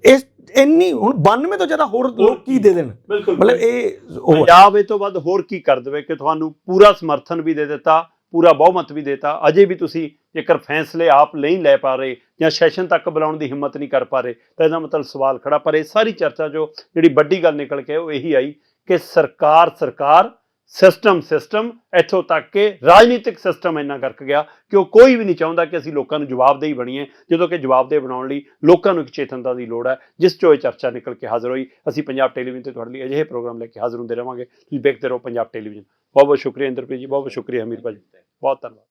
ਇਸ ਇੰਨੀ ਹੁਣ 92 ਤੋਂ ਜ਼ਿਆਦਾ ਹੋਰ ਲੋਕ ਕੀ ਦੇ ਦੇਣ ਬਿਲਕੁਲ ਮਤਲਬ ਇਹ ਉਹ ਪੰਜਾਬ ਇਹ ਤੋਂ ਵੱਧ ਹੋਰ ਕੀ ਕਰ ਦੇਵੇ ਕਿ ਤੁਹਾਨੂੰ ਪੂਰਾ ਸਮਰਥਨ ਵੀ ਦੇ ਦਿੱਤਾ, ਪੂਰਾ ਬਹੁਮਤ ਵੀ ਦੇਤਾ, ਅਜੇ ਵੀ ਤੁਸੀਂ ਜੇਕਰ ਫੈਸਲੇ ਆਪ ਨਹੀਂ ਲੈ ਪਾ ਰਹੇ ਜਾਂ ਸੈਸ਼ਨ ਤੱਕ ਬੁਲਾਉਣ ਦੀ ਹਿੰਮਤ ਨਹੀਂ ਕਰ ਪਾ ਰਹੇ ਤਾਂ ਇਹਦਾ ਮਤਲਬ ਸਵਾਲ ਖੜਾ। ਪਰ ਇਹ ਸਾਰੀ ਚਰਚਾ ਜੋ ਜਿਹੜੀ ਵੱਡੀ ਗੱਲ ਨਿਕਲ ਕੇ ਉਹ ਇਹੀ ਆਈ ਕਿ ਸਰਕਾਰ ਸਿਸਟਮ ਇੱਥੋਂ ਤੱਕ ਕਿ ਰਾਜਨੀਤਿਕ ਸਿਸਟਮ ਇੰਨਾ ਗਰਕ ਗਿਆ ਕਿ ਉਹ ਕੋਈ ਵੀ ਨਹੀਂ ਚਾਹੁੰਦਾ ਕਿ ਅਸੀਂ ਲੋਕਾਂ ਨੂੰ ਜਵਾਬਦੇਹੀ ਬਣੀਏ, ਜਦੋਂ ਕਿ ਜਵਾਬਦੇਹ ਬਣਾਉਣ ਲਈ ਲੋਕਾਂ ਨੂੰ ਇੱਕ ਚੇਤਨਤਾ ਦੀ ਲੋੜ ਹੈ, ਜਿਸ 'ਚੋਂ ਇਹ ਚਰਚਾ ਨਿਕਲ ਕੇ ਹਾਜ਼ਰ ਹੋਈ। ਅਸੀਂ ਪੰਜਾਬ ਟੈਲੀਵਿਜ਼ਨ ਤੇ ਤੁਹਾਡੇ ਲਈ ਅਜਿਹੇ ਪ੍ਰੋਗਰਾਮ ਲੈ ਕੇ ਹਾਜ਼ਰ ਹੁੰਦੇ ਰਹਾਂਗੇ। ਤੁਸੀਂ ਦੇਖਦੇ ਰਹੋ ਪੰਜਾਬ ਟੈਲੀਵਿਜ਼ਨ। ਬਹੁਤ ਬਹੁਤ ਸ਼ੁਕਰੀਆ ਇੰਦਰਪ੍ਰੀਤ ਜੀ, ਬਹੁਤ ਬਹੁਤ ਸ਼ੁਕਰੀਆ ਹਮੀਰ ਭਾਜੀ, ਬਹੁਤ ਧੰਨਵਾਦ।